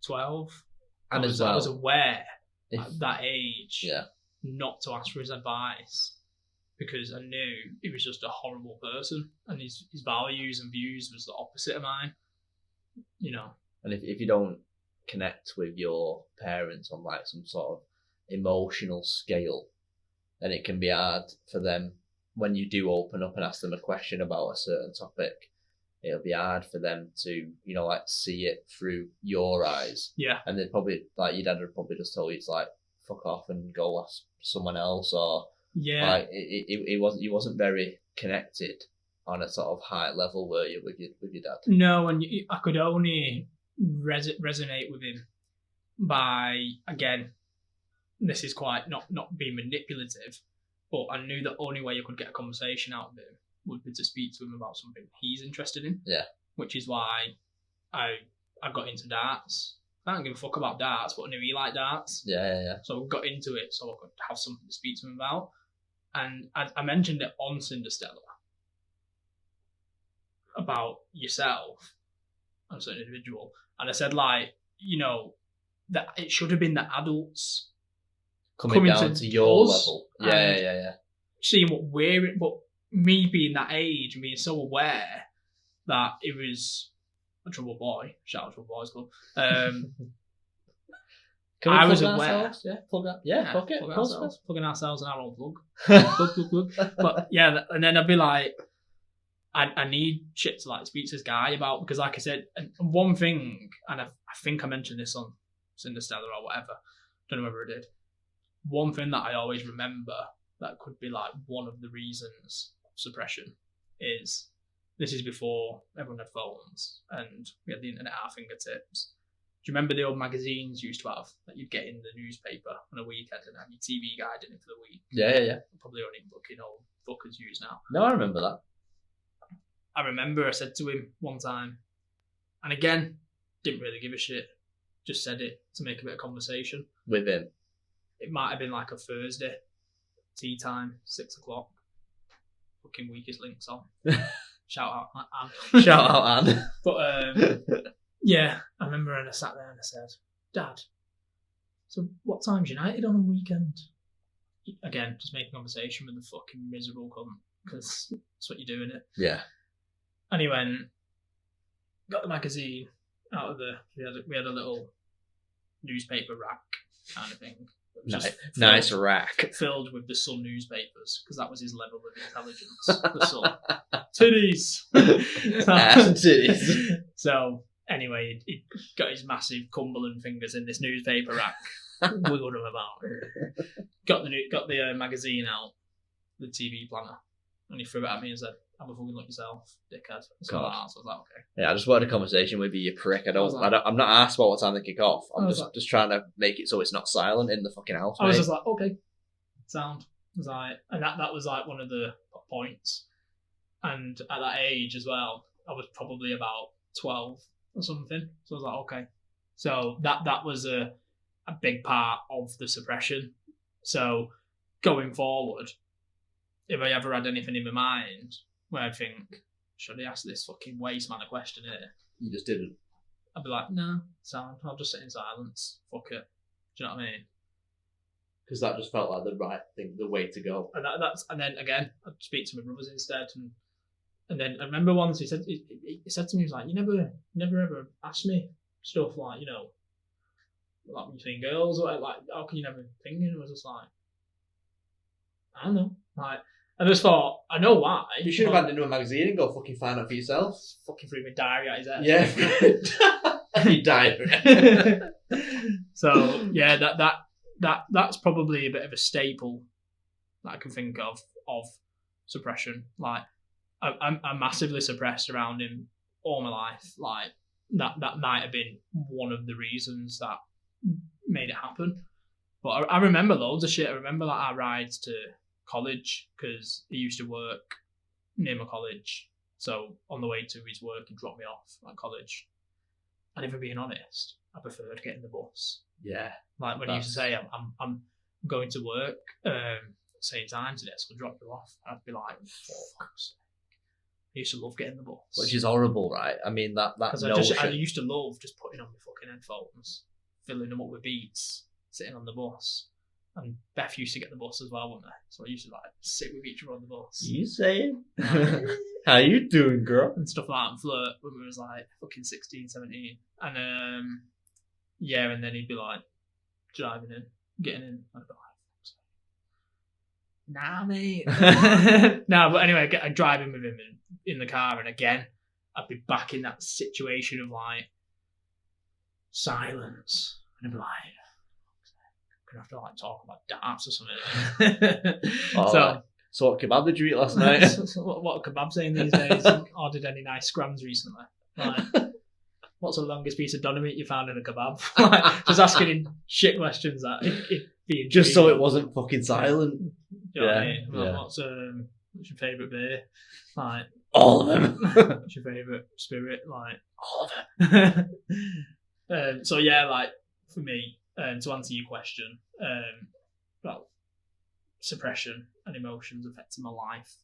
12, and I was aware at that age Yeah. not to ask for his advice, because I knew he was just a horrible person and his values and views was the opposite of mine, you know. And if you don't connect with your parents on like some sort of emotional scale, then it can be hard for them when you do open up and ask them a question about a certain topic. It'll be hard for them to, you know, like see it through your eyes. Yeah. And they'd probably, like, your dad would probably just tell you, it's like, fuck off and go ask someone else, or yeah, like he wasn't very connected on a sort of high level, were you, with your dad? No, and I could only resonate with him by, again, this is quite not being manipulative, but I knew the only way you could get a conversation out of him would be to speak to him about something he's interested in. Yeah. Which is why I got into darts. I don't give a fuck about darts, but I knew he liked darts. Yeah. So I got into it so I could have something to speak to him about. And I mentioned it on Cinderstella about yourself and a certain individual. And I said, like, you know, that it should have been the adults coming down to your level. Yeah. Seeing what we're, but me being that age and being so aware that it was a trouble boy. Shout out Trouble Boys Club. Can we I plug was aware. ourselves? Yeah, plug that. Yeah, fuck it. Plugging ourselves in our own plug. plug. But yeah, and then I'd be like, I need shit to like speak to this guy about, because like I said, and one thing, and I think I mentioned this on Cinderstella or whatever, don't know whether I did. One thing that I always remember that could be like one of the reasons of suppression is, this is before everyone had phones and we had the internet at our fingertips. Do you remember the old magazines you used to have that you'd get in the newspaper on a weekend and have your TV guide in it for the week? Yeah. Probably only fucking old fuckers use now. No, I remember that. I remember I said to him one time, and again, didn't really give a shit, just said it to make a bit of conversation. With him? It might have been like a Thursday, tea time, 6 o'clock. Fucking weakest links on. Shout out, Anne. Shout out, Anne. But yeah, I remember, and I sat there and I said, Dad, so what time's United on a weekend? Again, just making conversation with the fucking miserable cunt, because that's what you're doing it. Yeah. And he went, got the magazine out of we had a little newspaper rack kind of thing. Nice rack. Filled with the Sun newspapers, because that was his level of intelligence. The Sun. Titties! Titties. So, anyway, he got his massive Cumberland fingers in this newspaper rack, wiggled them about. Got the magazine out, the TV planner, and he threw it at me and said, have a fucking look yourself, dickhead. So I was like, okay. Yeah, I just wanted a conversation with you, you prick. I'm not asked about what time they kick off. I'm just trying to make it so it's not silent in the fucking house. I was just like, okay, sound. Was like, and that was like one of the points. And at that age as well, I was probably about 12 or something. So I was like, okay. So that was a big part of the suppression. So going forward, if I ever had anything in my mind where I'd think, should I ask this fucking waste man a question here? You just didn't. I'd be like, no, sound. I'll just sit in silence. Fuck it. Do you know what I mean? Because that just felt like the right thing, the way to go. And then again, I'd speak to my brothers instead. And then I remember once he said to me, he was like, you never ever asked me stuff like, you know, like between girls, or like, how can you never think? And I was just like, I don't know. Like, I just thought, I know why. You should have had into a magazine and go fucking find out for yourself. Fucking threw my diary at his head. Yeah. Your diary. So, yeah, that's probably a bit of a staple that I can think of suppression. Like, I'm massively suppressed around him all my life. Like, that might have been one of the reasons that made it happen. But I remember loads of shit. I remember like our rides to college, because he used to work near my college. So on the way to his work, he dropped me off at college. And if I'm being honest, I preferred getting the bus. Yeah. Like when he used to say, I'm going to work same time today, so I'll drop you off. I'd be like, fuck. I used to love getting the bus. Which is horrible, right? I mean, that notion. I used to love just putting on my fucking headphones, filling them up with beats, sitting on the bus. And Beth used to get the bus as well, wouldn't they? So I used to like sit with each other on the bus. You saying? How you doing, girl? And stuff like that, and flirt when we was like fucking 16, 17. And yeah, and then he'd be like driving in, getting in. I'd be like, nah, mate. No, but anyway, I'd drive in with him in the car, and again, I'd be back in that situation of like silence. And I'd be like, gonna have to like talk about darts or something. So So what kebab did you eat last night? What are kebabs saying these days? Ordered any nice scrams recently? Like, what's the longest piece of doner meat you found in a kebab? Like, just asking him shit questions that it'd be Just so it wasn't fucking silent. You know what I mean? Like, what's your favourite beer? Like, all of them. What's your favourite spirit? Like, all of them. So yeah, like for me, to answer your question, well, suppression and emotions affecting my life.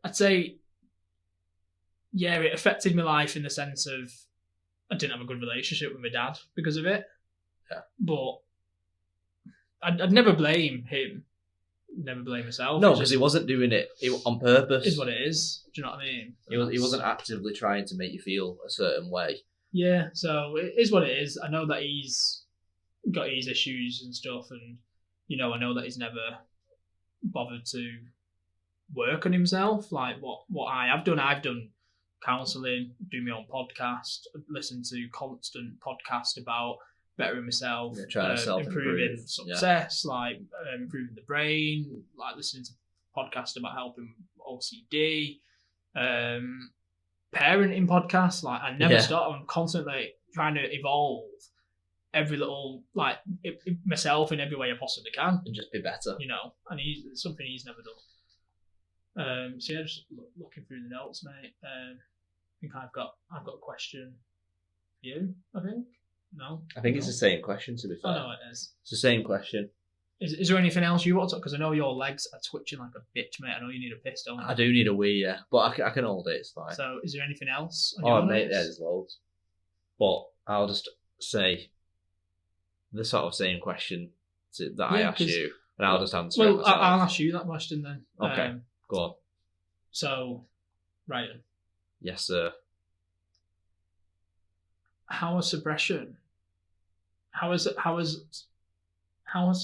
I'd say, yeah, it affected my life in the sense of I didn't have a good relationship with my dad because of it. Yeah. But I'd never blame him. Never blame myself. No, because he wasn't doing it on purpose. Is what it is. Do you know what I mean? He wasn't actively trying to make you feel a certain way. Yeah, so it is what it is. I know that he's got his issues and stuff, and I know that he's never bothered to work on himself. Like what I've done counselling, do my own podcast, listen to constant podcasts about bettering myself, trying to improving success, like improving the brain, like listening to podcasts about helping OCD, parenting podcasts. Like I never stop. I'm constantly trying to evolve every little myself in every way I possibly can, and just be better. And it's something he's never done. So yeah, just looking through the notes, mate. I think I've got a question for you. I think. No, I think it's the same question. To be fair, no, it is. It's the same question. Is there anything else you want to talk? Because I know your legs are twitching like a bitch, mate. I know you need a piss, don't you? I do need a wee, yeah, but I can hold it. It's fine. So, is there anything else? Mate, there's loads. But I'll just say the sort of same question that I asked you, and I'll just answer it myself. I'll ask you that question then. Okay, go on. So, Ryan. Yes, sir. How is suppression? How is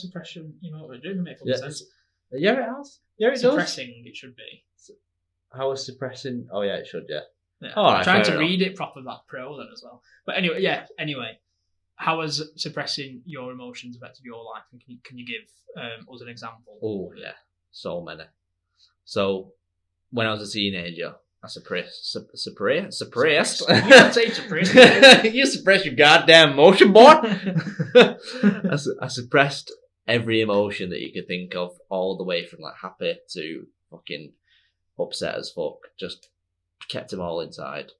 suppression? It didn't make sense. Yeah, it has. Yeah, it suppressing, does. It should be. How is suppressing? Oh yeah, it should. Yeah. I'm trying to read it proper, that pro then as well. But anyway, how has suppressing your emotions affected your life? And can you give us an example? Oh yeah, so many. So when I was a teenager, I suppressed. You can't say suppressed. You suppress your goddamn emotion, boy. I suppressed every emotion that you could think of, all the way from like happy to fucking upset as fuck. Just kept them all inside,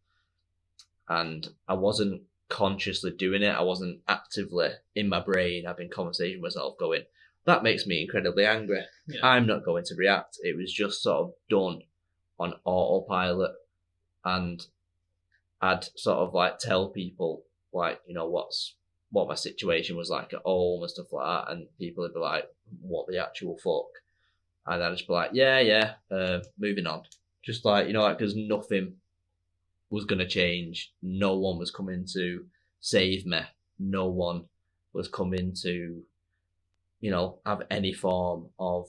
and I wasn't consciously doing it. I wasn't actively in my brain having conversation with myself, going, "That makes me incredibly angry. Yeah. I'm not going to react." It was just sort of done on autopilot, and I'd sort of like tell people like, what my situation was like at home and stuff like that, and people would be like, "What the actual fuck?" And I'd just be like, yeah, moving on. Just like, because nothing was going to change. No one was coming to save me. No one was coming to, have any form of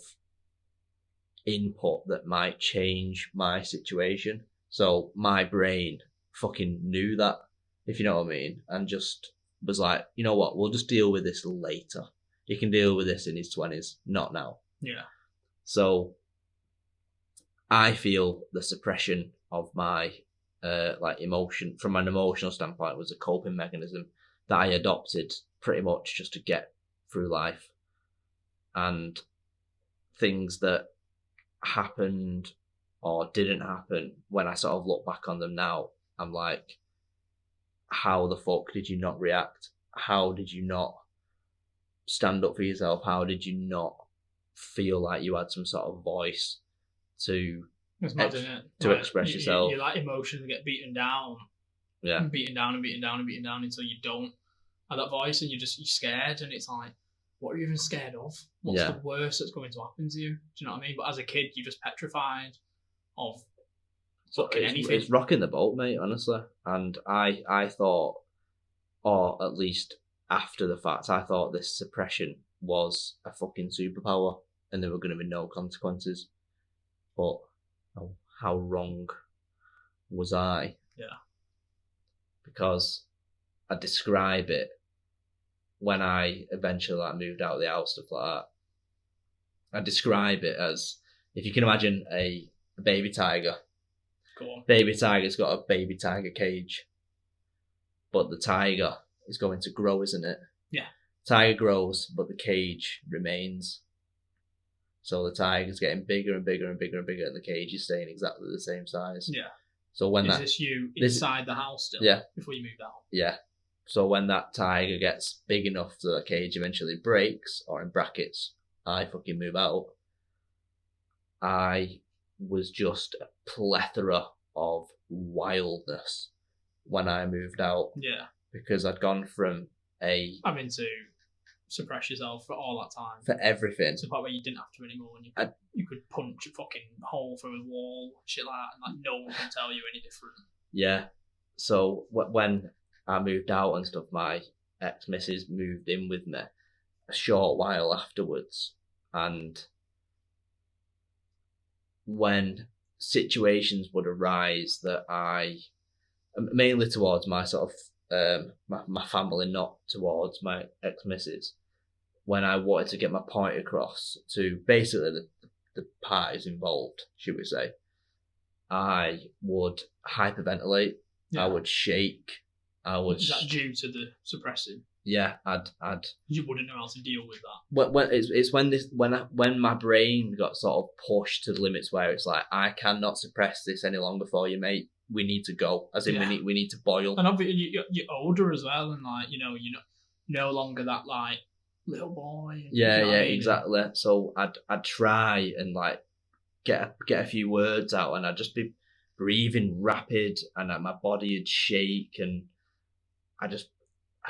input that might change my situation. So my brain fucking knew that, if you know what I mean, and just was like, you know what, we'll just deal with this later. He can deal with this in his 20s, not now. Yeah. So I feel the suppression of my emotion from an emotional standpoint was a coping mechanism that I adopted pretty much just to get through life. And things that happened or didn't happen, when I sort of look back on them now, I'm like, how the fuck did you not react? How did you not stand up for yourself? How did you not feel like you had some sort of voice to express yourself? You emotions get beaten down. Yeah. And beaten down until you don't have that voice, and you're scared, and it's like, what are you even scared of? What's the worst that's going to happen to you? Do you know what I mean? But as a kid, you're just petrified of fucking anything. It's rocking the boat, mate, honestly. And I thought, or at least after the fact, I thought this suppression was a fucking superpower and there were going to be no consequences. But how wrong was I? Yeah. Because I describe it when I eventually moved out of the house, stuff like that. I describe it as, if you can imagine a baby tiger. Go on. Baby tiger's got a baby tiger cage, but the tiger is going to grow, isn't it? Yeah. Tiger grows, but the cage remains. So the tiger's getting bigger and bigger and bigger and bigger, and the cage is staying exactly the same size. Yeah. So when is this you inside the house still? Yeah. Before you moved out? Yeah. So when that tiger gets big enough so the cage eventually breaks, or in brackets, I fucking move out, I was just a plethora of wildness when I moved out. Yeah. Because I'd gone from having to suppress yourself for all that time. For everything. To the point where you didn't have to anymore, and you could punch a fucking hole through a wall, shit like that, and like no one can tell you any different. Yeah. So when I moved out and stuff, my ex-missus moved in with me a short while afterwards, and when situations would arise that mainly towards my sort of my family, not towards my ex-missus, when I wanted to get my point across to basically the parties involved, should we say, I would hyperventilate. Yeah. I would shake. Is that due to the suppressing? Yeah, You wouldn't know how to deal with that. It's when my brain got sort of pushed to the limits where it's like, I cannot suppress this any longer for you, mate. We need to go. As in, we need to boil. And obviously you're older as well, and like you're no longer that like little boy. Yeah, exactly. So I'd try and like get a few words out, and I'd just be breathing rapid, and my body would shake, and I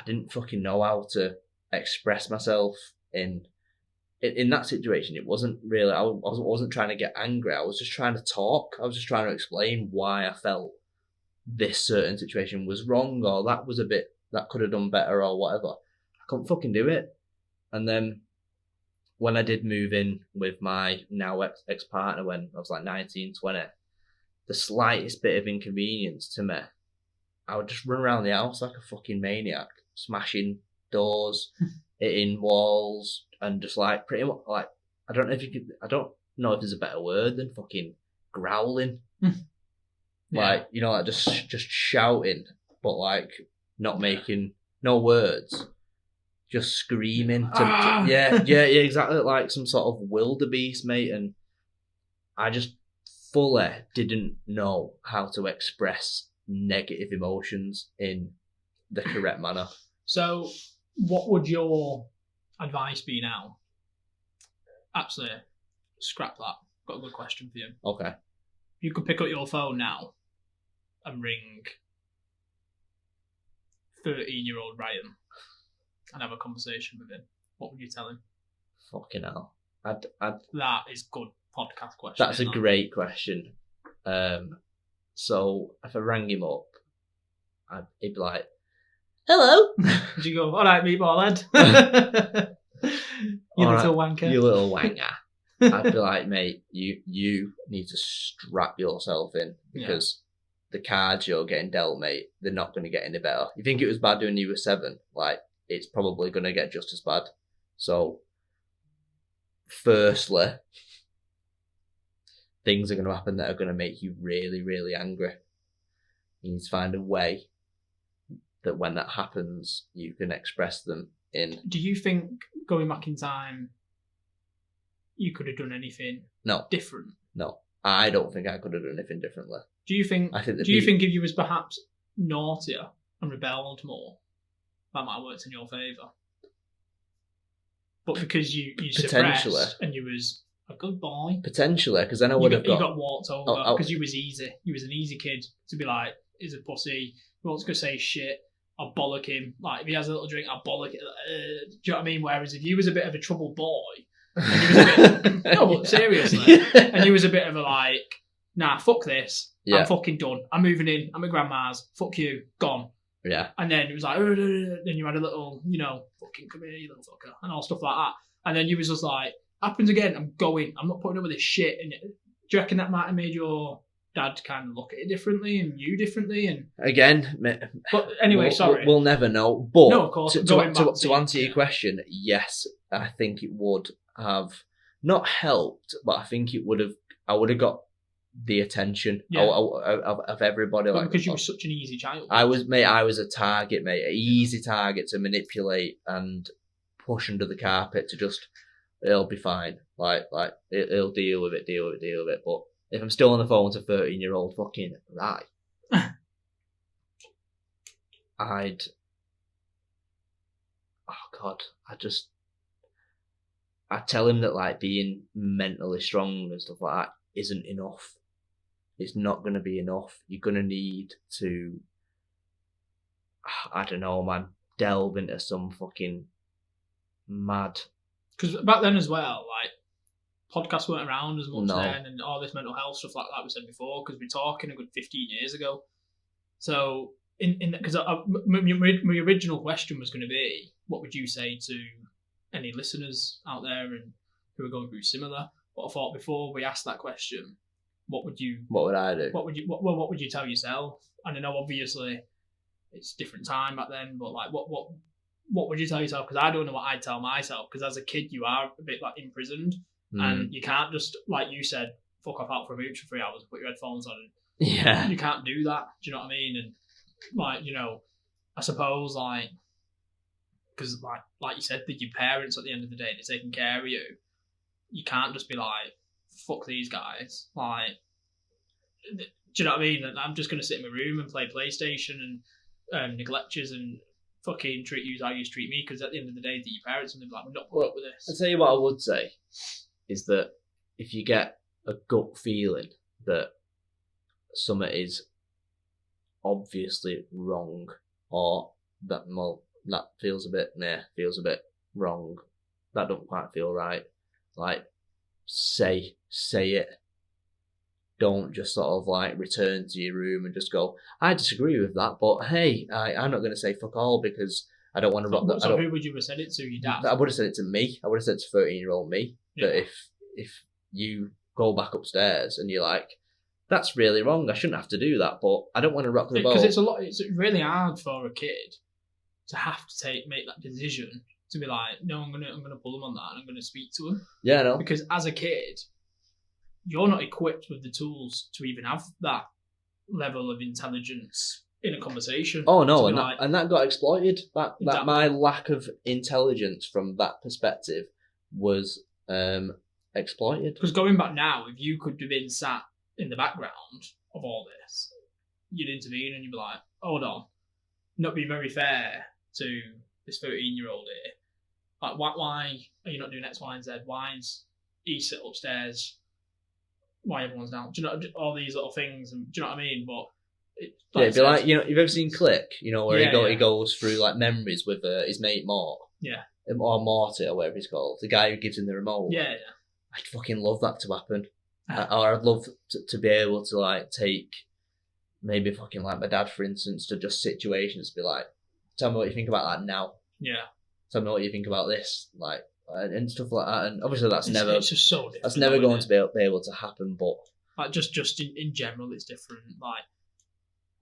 didn't fucking know how to express myself in that situation. It wasn't really, I wasn't trying to get angry. I was just trying to talk. I was just trying to explain why I felt this certain situation was wrong, or that could have done better, or whatever. I couldn't fucking do it. And then when I did move in with my now ex-partner when I was like 19, 20, the slightest bit of inconvenience to me, I would just run around the house like a fucking maniac, smashing doors, hitting walls, and just like pretty much like, I don't know if there's a better word than fucking growling. Like, like just shouting, but like not making no words, just screaming. Yeah, exactly, like some sort of wildebeest, mate. And I just fully didn't know how to express negative emotions in the correct manner. So what would your advice be now? Actually, scrap that. Got a good question for you. Okay. You could pick up your phone now and ring 13-year-old Ryan and have a conversation with him. What would you tell him? Fucking hell. That is good podcast question. That's a great question. So if I rang him up, he'd be like, "Hello." Would you go, "All right, meatball head." You little wanker. You little wanker. I'd be like, "Mate, you need to strap yourself in, because the cards you're getting dealt, mate, they're not going to get any better. You think it was bad when you were 7, like, it's probably going to get just as bad. So, firstly, things are going to happen that are going to make you really, really angry. You need to find a way that when that happens, you can express them in." Do you think, going back in time, you could have done anything different? No. I don't think I could have done anything differently. Do you think if you was perhaps naughtier and rebelled more, that might have worked in your favour? But because you suppressed and you was a good boy. Potentially, because then I would have got... You got walked over because you was easy. You was an easy kid to be like, he's a pussy, he wants to say shit, I'll bollock him. Like, if he has a little drink, I'll bollock it. Do you know what I mean? Whereas if you was a bit of a troubled boy, and you was a bit... No, but seriously. And you was a bit of a like, nah, fuck this. I'm fucking done. I'm moving in. I'm at grandma's. Fuck you. Gone. Yeah. And then it was like, then you had a little, fucking come here, you little fucker, and all stuff like that. And then you was just like, happens again, I'm going. I'm not putting up with this shit. And do you reckon that might have made your dad kind of look at it differently and you differently? And again, but anyway, sorry. We'll never know. But no, of course. To answer your question, yes, I think it would have not helped, but I think I would have got the attention of everybody. But because you were such an easy child. I was a target, mate, an easy target to manipulate and push under the carpet to just, it'll be fine. Like it'll deal with it. But if I'm still on the phone to 13-year-old, fucking right, I'd, oh God, I'd tell him that like being mentally strong and stuff like that isn't enough. It's not going to be enough. You're going to need to, I don't know, man, delve into some fucking mad. Because back then as well, like, podcasts weren't around as much No. then, and all this mental health stuff like we said before, because we're talking a good 15 years ago. So, because my original question was going to be, what would you say to any listeners out there and who are going through similar? But I thought before we asked that question, what would I do? What would you tell yourself? And I know obviously it's different time back then, but like what would you tell yourself? Because I don't know what I'd tell myself. Because as a kid, you are a bit like imprisoned, and you can't just, like you said, fuck off out for a mooch for 3 hours, put your headphones on. Yeah, you can't do that. Do you know what I mean? And like, you know, I suppose like, because like you said, that your parents at the end of the day, they're taking care of you. You can't just be like, fuck these guys. Like, do you know what I mean? I'm just going to sit in my room and play PlayStation and neglect you and fucking treat you how you treat me, because at the end of the day, that your parents and they're like, we're not put up with this. I'll tell you what I would say is that if you get a gut feeling that something is obviously wrong, or that feels a bit wrong, that don't quite feel right, like say it. Don't just sort of like return to your room and just go, I disagree with that, but hey, I'm not going to say fuck all because I don't want to rock that. So who would you have said it to? Your dad? I would have said it to me. I would have said to 13-year-old me that if you go back upstairs and you're like, that's really wrong, I shouldn't have to do that, but I don't want to rock the boat. Because it's really hard for a kid to have to make that decision to be like, no, I'm gonna pull him on that and I'm gonna speak to him. Yeah, no. Because as a kid, you're not equipped with the tools to even have that level of intelligence in a conversation. Oh no, and that got exploited. That my lack of intelligence from that perspective was exploited. Because going back now, if you could have been sat in the background of all this, you'd intervene and you'd be like, hold on, not being very fair to this 13-year-old here. Like, why are you not doing X, Y, and Z? Why is he sit upstairs? Why everyone's down? Do you know all these little things? And, do you know what I mean? But it'd be like, you know, you've ever seen Click? You know, where he goes through like memories with his mate Mort. Yeah. Or Morty or whatever he's called, the guy who gives him the remote. Yeah. I'd fucking love that to happen. Or I'd love to be able to like take maybe fucking like my dad, for instance, to just situations, be like, tell me what you think about that now. Yeah. Tell me what you think about this, like, and stuff like that. And obviously it's just so different. That's never going to be able to happen. But like just in general, it's different. Like,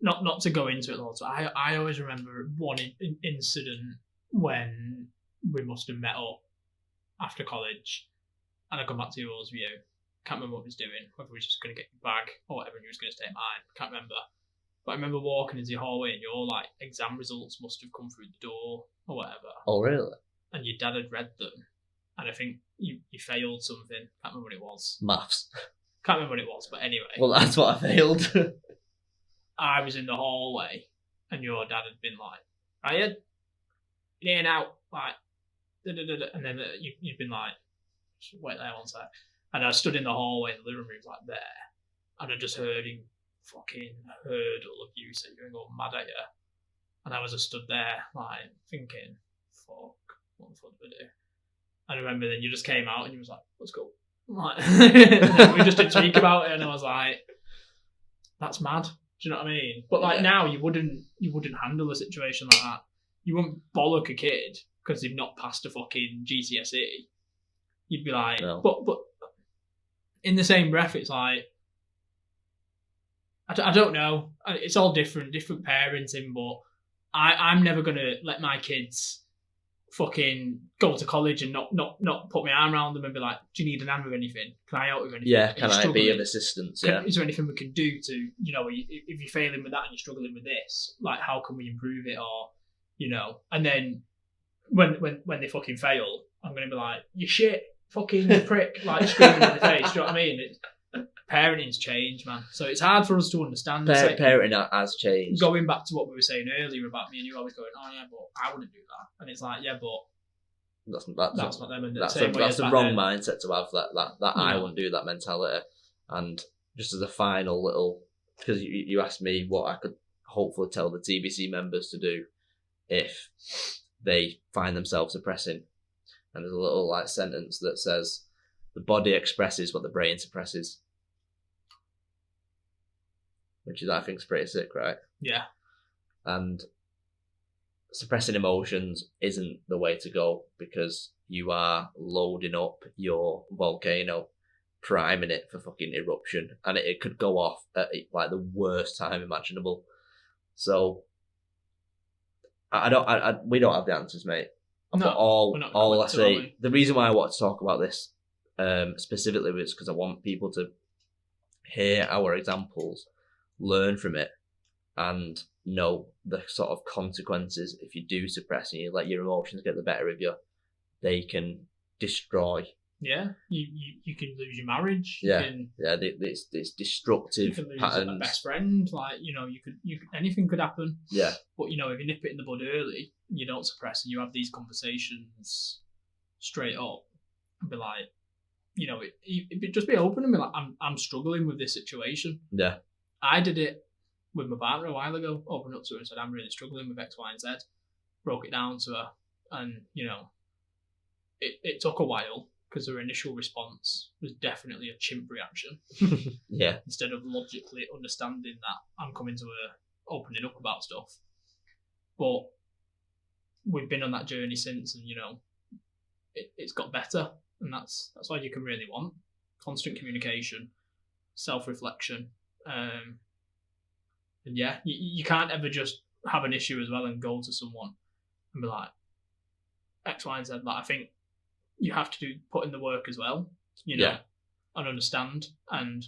not to go into it a lot. I always remember one incident when we must have met up after college, and I come back to yours with you. Can't remember what he was doing, whether he was just going to get your bag or whatever, and he was going to stay at mine. Can't remember. But I remember walking into the hallway and your like exam results must have come through the door or whatever. Oh, really? And your dad had read them. And I think you failed something. Can't remember what it was. Maths. Can't remember what it was, but anyway. Well, that's what I failed. I was in the hallway and your dad had been like, Ryan, in here now. Like, da-da-da-da. And then you'd been like, wait there one sec. And I stood in the hallway, the living room like there, and I just heard him fucking hurdle abuse at you and go mad at you. And I was just stood there, like, thinking, fuck, what the fuck did I do? And I remember then you just came out and you was like, let's go. Like, we just did speak about it, and I was like, that's mad. Do you know what I mean? But like now, you wouldn't handle a situation like that. You wouldn't bollock a kid because they've not passed a fucking GCSE. You'd be like, no. But in the same breath, it's like, I don't know. It's all different parenting, but I'm never going to let my kids fucking go to college and not put my arm around them and be like, do you need an hand with anything? Can I help with anything? Yeah, can I be of assistance? Yeah. Is there anything we can do to, you know, if you're failing with that and you're struggling with this, like, how can we improve it? Or, you know, and then when they fucking fail, I'm going to be like, you shit, fucking prick, like screaming in the face. Do you know what I mean? Parenting's changed, man. So it's hard for us to understand. Parenting has changed. Going back to what we were saying earlier about me and you always going, oh yeah, but I wouldn't do that. And it's like, yeah, but that's not them. And that's the wrong mindset to have, that I wouldn't do that mentality. And just as a final little, because you asked me what I could hopefully tell the TBC members to do if they find themselves suppressing. And there's a little like sentence that says, the body expresses what the brain suppresses. Which is, I think, is pretty sick, right? Yeah. And suppressing emotions isn't the way to go, because you are loading up your volcano, priming it for fucking eruption, and it could go off at like the worst time imaginable. So we don't have the answers, mate. No, but all I say, the reason why I want to talk about this specifically was because I want people to hear our examples, learn from it, and know the sort of consequences if you do suppress and you let your emotions get the better of you. They can destroy. Yeah, you can lose your marriage. It's destructive. You can lose patterns. a best friend. Like, you know, you could anything could happen. Yeah. But, you know, if you nip it in the bud early, you don't suppress and you have these conversations straight up and be like, you know, it just be open and be like, I'm struggling with this situation. Yeah. I did it with my partner a while ago, opened up to her and said, I'm really struggling with X, Y, and Z. Broke it down to her, and, you know, it took a while because her initial response was definitely a chimp reaction. Yeah. Instead of logically understanding that I'm coming to her, opening up about stuff. But we've been on that journey since, and, you know, it's got better, and that's all you can really want. Constant communication, self-reflection. And yeah, you can't ever just have an issue as well and go to someone and be like, X, Y, and Z. Like, I think you have to put in the work as well, you know, and understand. And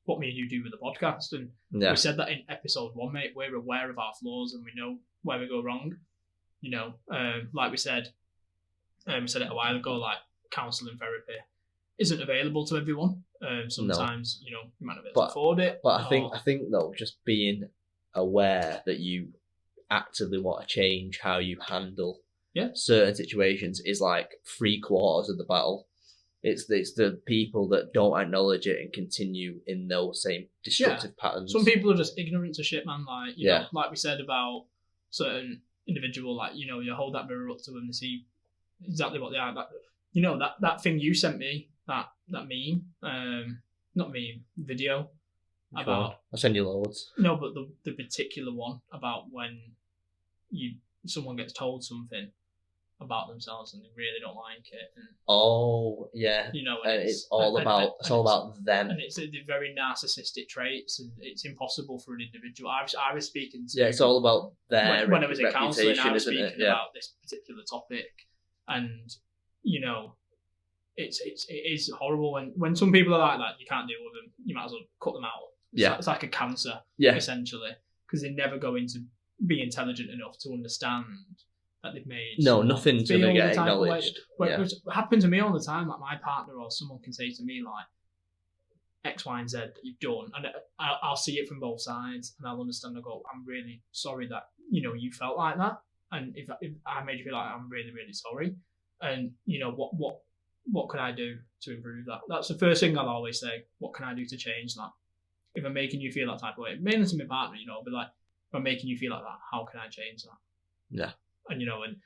what me and you do with the podcast. And we said that in episode 1, mate. We're aware of our flaws and we know where we go wrong. You know, like we said it a while ago, like counselling therapy isn't available to everyone. Sometimes, you know, you might not be able to afford it. But I think though, just being aware that you actively want to change how you handle certain situations is like 3/4 of the battle. It's the people that don't acknowledge it and continue in those same destructive patterns. Some people are just ignorant to shit, man. Like, you know, like we said about certain individual, like, you know, you hold that mirror up to them and see exactly what they are. Like, you know, that thing you sent me, that meme, not meme, video about. I'll send you loads. No, but the particular one about when someone gets told something about themselves and they really don't like it. And, you know, and it's all about them. And it's the very narcissistic traits, and it's impossible for an individual. I was speaking to it's all about their when I was in counselling. I was speaking it? about this particular topic, and, you know, it is horrible when some people are like that. You can't deal with them. You might as well cut them out. It's like a cancer, essentially, because they never go into be intelligent enough to understand that they've made. No, nothing's going to get acknowledged. It happens to me all the time. Like, my partner or someone can say to me like X, Y, and Z that you've done, and I'll see it from both sides, and I'll understand. I go, I'm really sorry that, you know, you felt like that, and if I made you feel like that, I'm really, really sorry. And, you know, what can I do to improve that? That's the first thing I'll always say. What can I do to change that? If I'm making you feel that type of way, mainly to my partner, you know, I'll be like, if I'm making you feel like that, how can I change that? Yeah. And, you know, and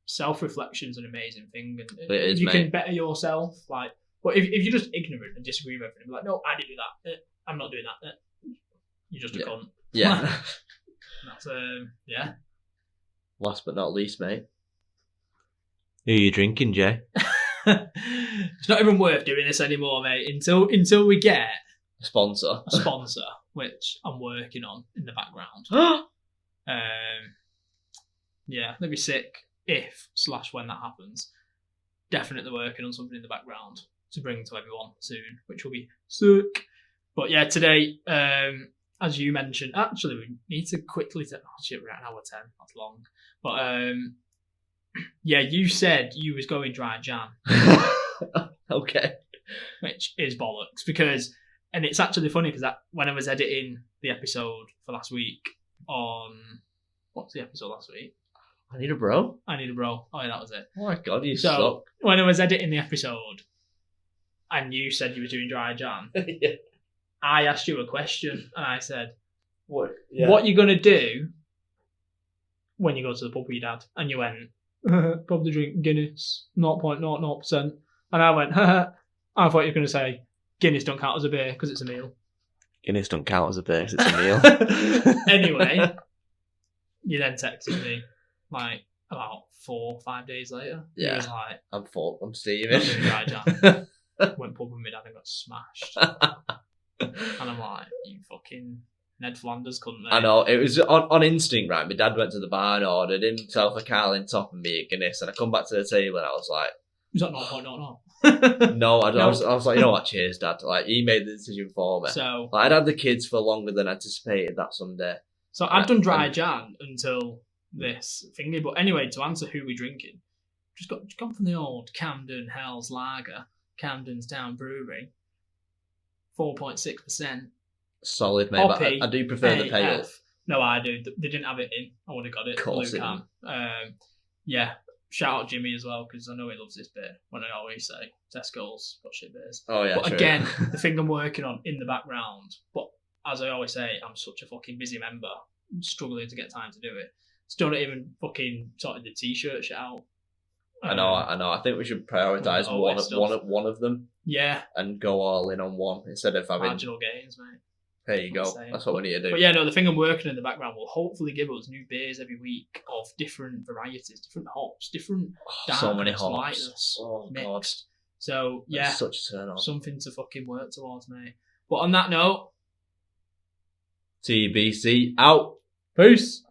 self-reflection is an amazing thing. And it is, you can better yourself. Like, but if you're just ignorant and disagree with everything, like, no, I didn't do that. I'm not doing that. You're just a cunt. Yeah. That's, Last but not least, mate. Who are you drinking, Jay? It's not even worth doing this anymore, mate, until we get a sponsor, which I'm working on in the background. Yeah, they'd be sick. when that happens, definitely working on something in the background to bring to everyone soon, which will be sick. But yeah, today, as you mentioned, actually, we need to quickly we're at an hour 10, that's long. But yeah, you said you was going dry Jan. Okay. Which is bollocks, and it's actually funny because when I was editing the episode for last week what's the episode last week? I Need a Bro? Oh yeah, that was it. Oh my god, you suck. When I was editing the episode and you said you were doing dry Jan, yeah. I asked you a question and I said, What are you going to do when you go to the pub with your dad? And you went, probably drink Guinness, 0.00%. And I went, I thought you were going to say, Guinness don't count as a beer because it's a meal. Guinness don't count as a beer because it's a meal. Anyway, you then texted me like about 4 or 5 days later. Yeah. He was like, I'm steaming. Went pub with my dad and got smashed. And I'm like, you fucking Ned Flanders couldn't they? I know, it was on instinct, right? My dad went to the bar and ordered himself a Carling top and me a Guinness, and I come back to the table and I was like, was that 0.00? No, I was like, you know what, cheers, Dad. Like, he made the decision for me. So I'd had the kids for longer than anticipated that Sunday. So I'd done dry Jan until this thingy. But anyway, to answer who we're drinking, just gone from the old Camden Hell's Lager, Camden's Town Brewery, 4.6%. Solid, mate. But I do prefer the pale. No, I do. They didn't have it in. I would have got it. Of course, yeah. Shout out Jimmy as well, because I know he loves this beer. When I always say Tesco's got shit beers. Oh yeah. But true. Again, the thing I'm working on in the background. But as I always say, I'm such a fucking busy member, struggling to get time to do it. Still not even fucking sorted the t-shirt shit out. I know. I think we should prioritise one of them. Yeah. And go all in on one instead of having marginal gains, mate. There you go. That's what we need to do. But yeah, no, the thing I'm working in the background will hopefully give us new beers every week of different varieties, different hops, different so many hops, lightness, mixed. God. So yeah, that's such a turn on. Something to fucking work towards, mate. But on that note, TBC out. Peace.